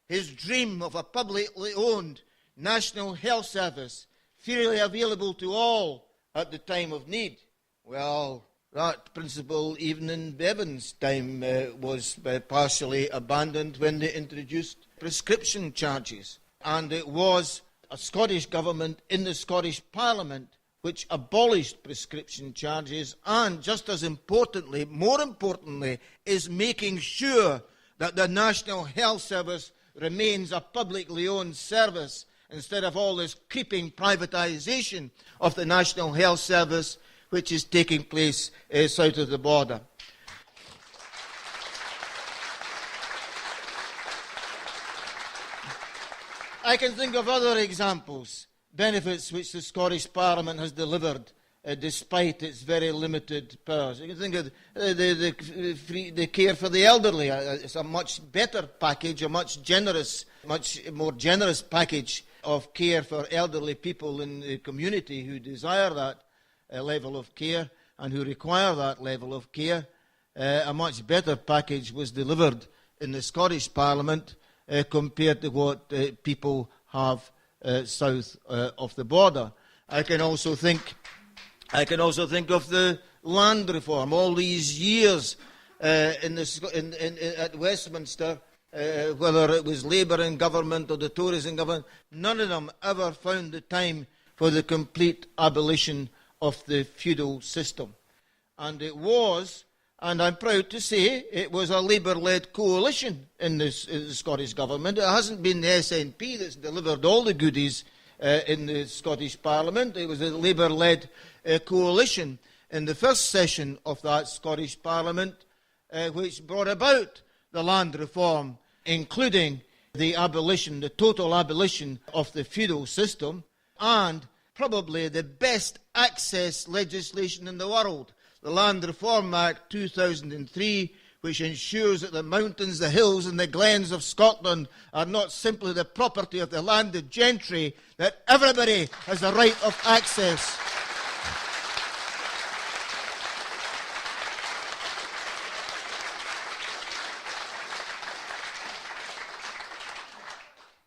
His dream of a publicly owned National Health Service, freely available to all at the time of need. Well, that principle, even in Bevan's time, was partially abandoned when they introduced prescription charges. And it was a Scottish government in the Scottish Parliament which abolished prescription charges, and just as importantly, more importantly, is making sure that the National Health Service remains a publicly owned service instead of all this creeping privatisation of the National Health Service which is taking place south of the border. I can think of other examples, benefits which the Scottish Parliament has delivered despite its very limited powers. You can think of the care for the elderly. It's a much better package, a much more generous package of care for elderly people in the community who desire that level of care and who require that level of care. A much better package was delivered in the Scottish Parliament compared to what people have south of the border. I can also think of the land reform. All these years at Westminster, whether it was Labour in government or the Tories in government, none of them ever found the time for the complete abolition of the feudal system. And it was, and I'm proud to say, it was a Labour-led coalition in the Scottish government. It hasn't been the SNP that's delivered all the goodies in the Scottish Parliament. It was a Labour-led coalition in the first session of that Scottish Parliament which brought about the land reform, including the abolition, the total abolition of the feudal system, and probably the best access legislation in the world, the Land Reform Act 2003, which ensures that the mountains, the hills and the glens of Scotland are not simply the property of the landed gentry, that everybody has the right of access.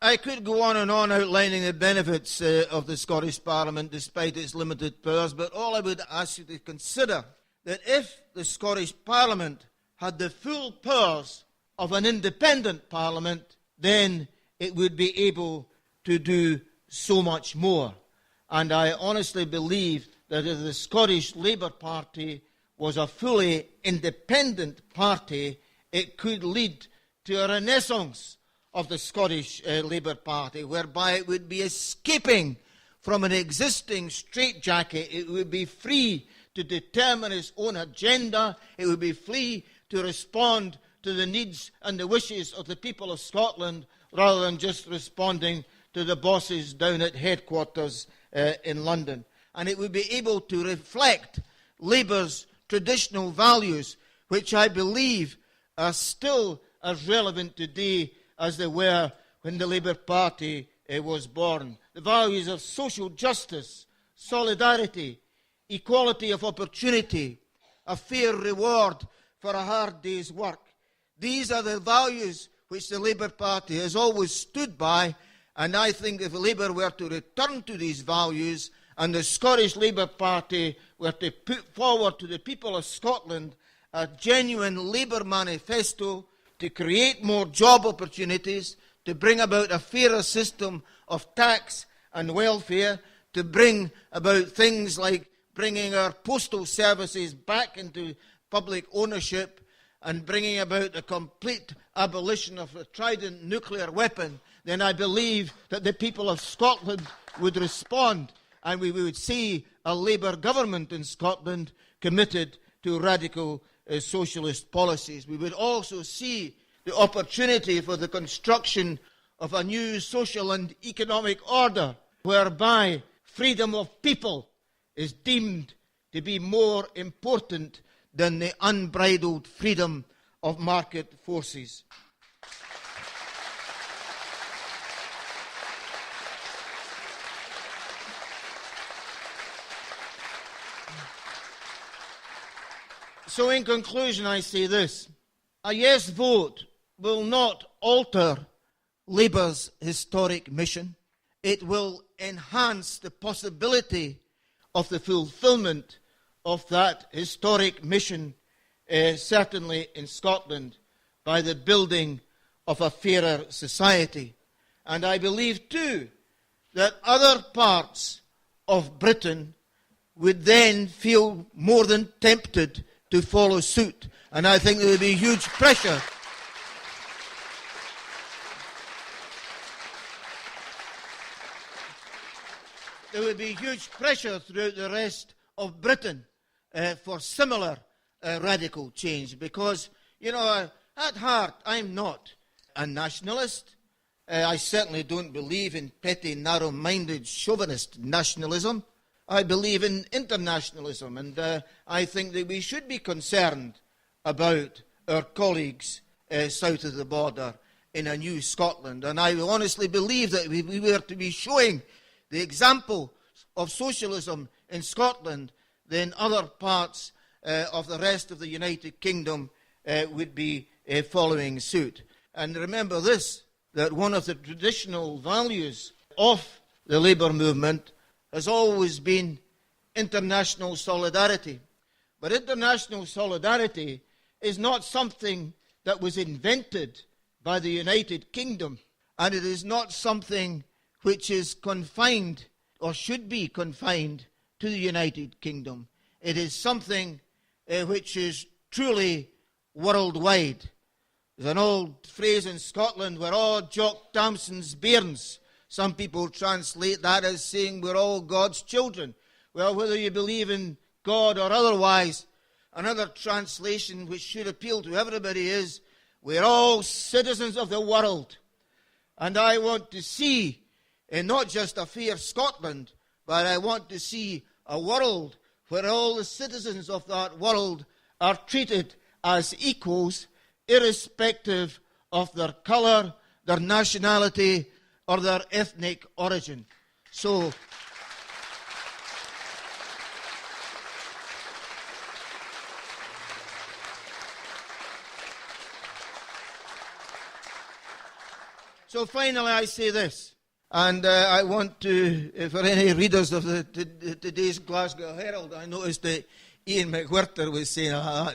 I could go on and on outlining the benefits of the Scottish Parliament despite its limited powers, but all I would ask you to consider that if the Scottish Parliament had the full powers of an independent Parliament, then it would be able to do so much more. And I honestly believe that if the Scottish Labour Party was a fully independent party, it could lead to a renaissance of the Scottish Labour Party, whereby it would be escaping from an existing straitjacket. It would be free to determine its own agenda. It would be free to respond to the needs and the wishes of the people of Scotland, rather than just responding to the bosses down at headquarters in London. And it would be able to reflect Labour's traditional values, which I believe are still as relevant today as they were when the Labour Party was born. The values of social justice, solidarity, equality of opportunity, a fair reward for a hard day's work. These are the values which the Labour Party has always stood by, and I think if Labour were to return to these values and the Scottish Labour Party were to put forward to the people of Scotland a genuine Labour manifesto to create more job opportunities, to bring about a fairer system of tax and welfare, to bring about things like bringing our postal services back into public ownership and bringing about the complete abolition of the Trident nuclear weapon, then I believe that the people of Scotland would respond, and we would see a Labour government in Scotland committed to radical socialist policies. We would also see the opportunity for the construction of a new social and economic order, whereby freedom of people is deemed to be more important than the unbridled freedom of market forces. So in conclusion, I say this: a yes vote will not alter Labour's historic mission. It will enhance the possibility of the fulfilment of that historic mission, certainly in Scotland, by the building of a fairer society. And I believe too that other parts of Britain would then feel more than tempted to follow suit. And I think there would be huge pressure. There would be huge pressure throughout the rest of Britain for similar radical change. Because, you know, at heart, I'm not a nationalist. I certainly don't believe in petty, narrow-minded, chauvinist nationalism. I believe in internationalism, and I think that we should be concerned about our colleagues south of the border in a new Scotland. And I honestly believe that if we were to be showing the example of socialism in Scotland, then other parts of the rest of the United Kingdom would be following suit. And remember this, that one of the traditional values of the Labour movement has always been international solidarity. But international solidarity is not something that was invented by the United Kingdom, and it is not something which is confined or should be confined to the United Kingdom. It is something which is truly worldwide. There's an old phrase in Scotland, we're all Jock Thomson's bairns. Some people translate that as saying we're all God's children. Well, whether you believe in God or otherwise, another translation which should appeal to everybody is we're all citizens of the world. And I want to see not just a fair Scotland, but I want to see a world where all the citizens of that world are treated as equals, irrespective of their colour, their nationality, or their ethnic origin. So So finally I say this, and I want to, for any readers of today's Glasgow Herald, I noticed that Ian McWhirter was saying,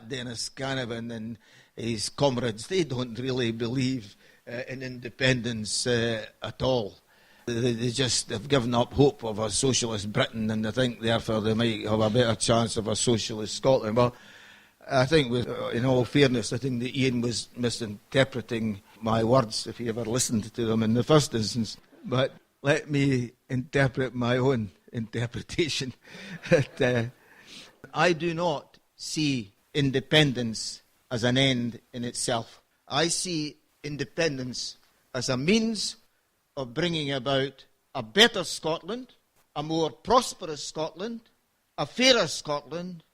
Denis Canavan and his comrades, they don't really believe in independence at all. They just have given up hope of a socialist Britain, and they think therefore they might have a better chance of a socialist Scotland. Well, I think, in all fairness, I think that Ian was misinterpreting my words if he ever listened to them in the first instance. But let me interpret my own interpretation. I do not see independence as an end in itself. I see independence as a means of bringing about a better Scotland, a more prosperous Scotland, a fairer Scotland,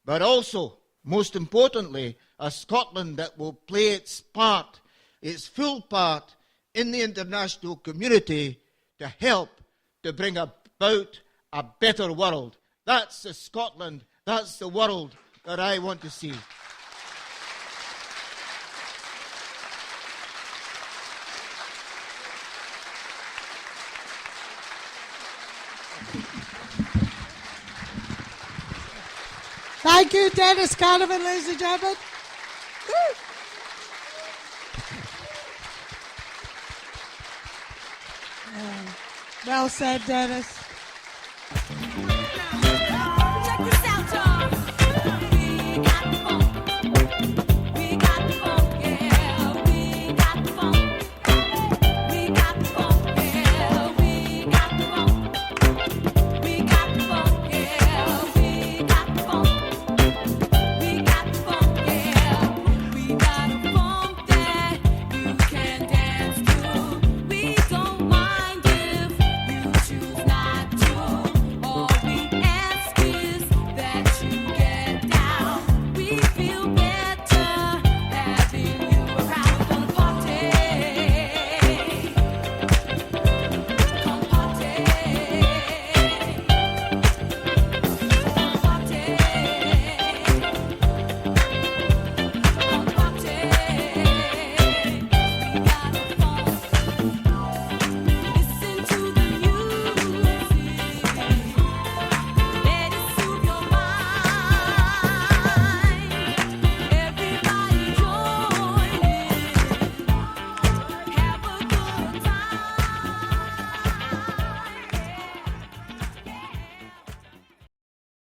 but also, most importantly, a Scotland that will play its part, its full part in the international community to help to bring about a better world. That's the Scotland, that's the world that I want to see. Thank you, Denis Canavan, ladies and gentlemen. Well said, Denis.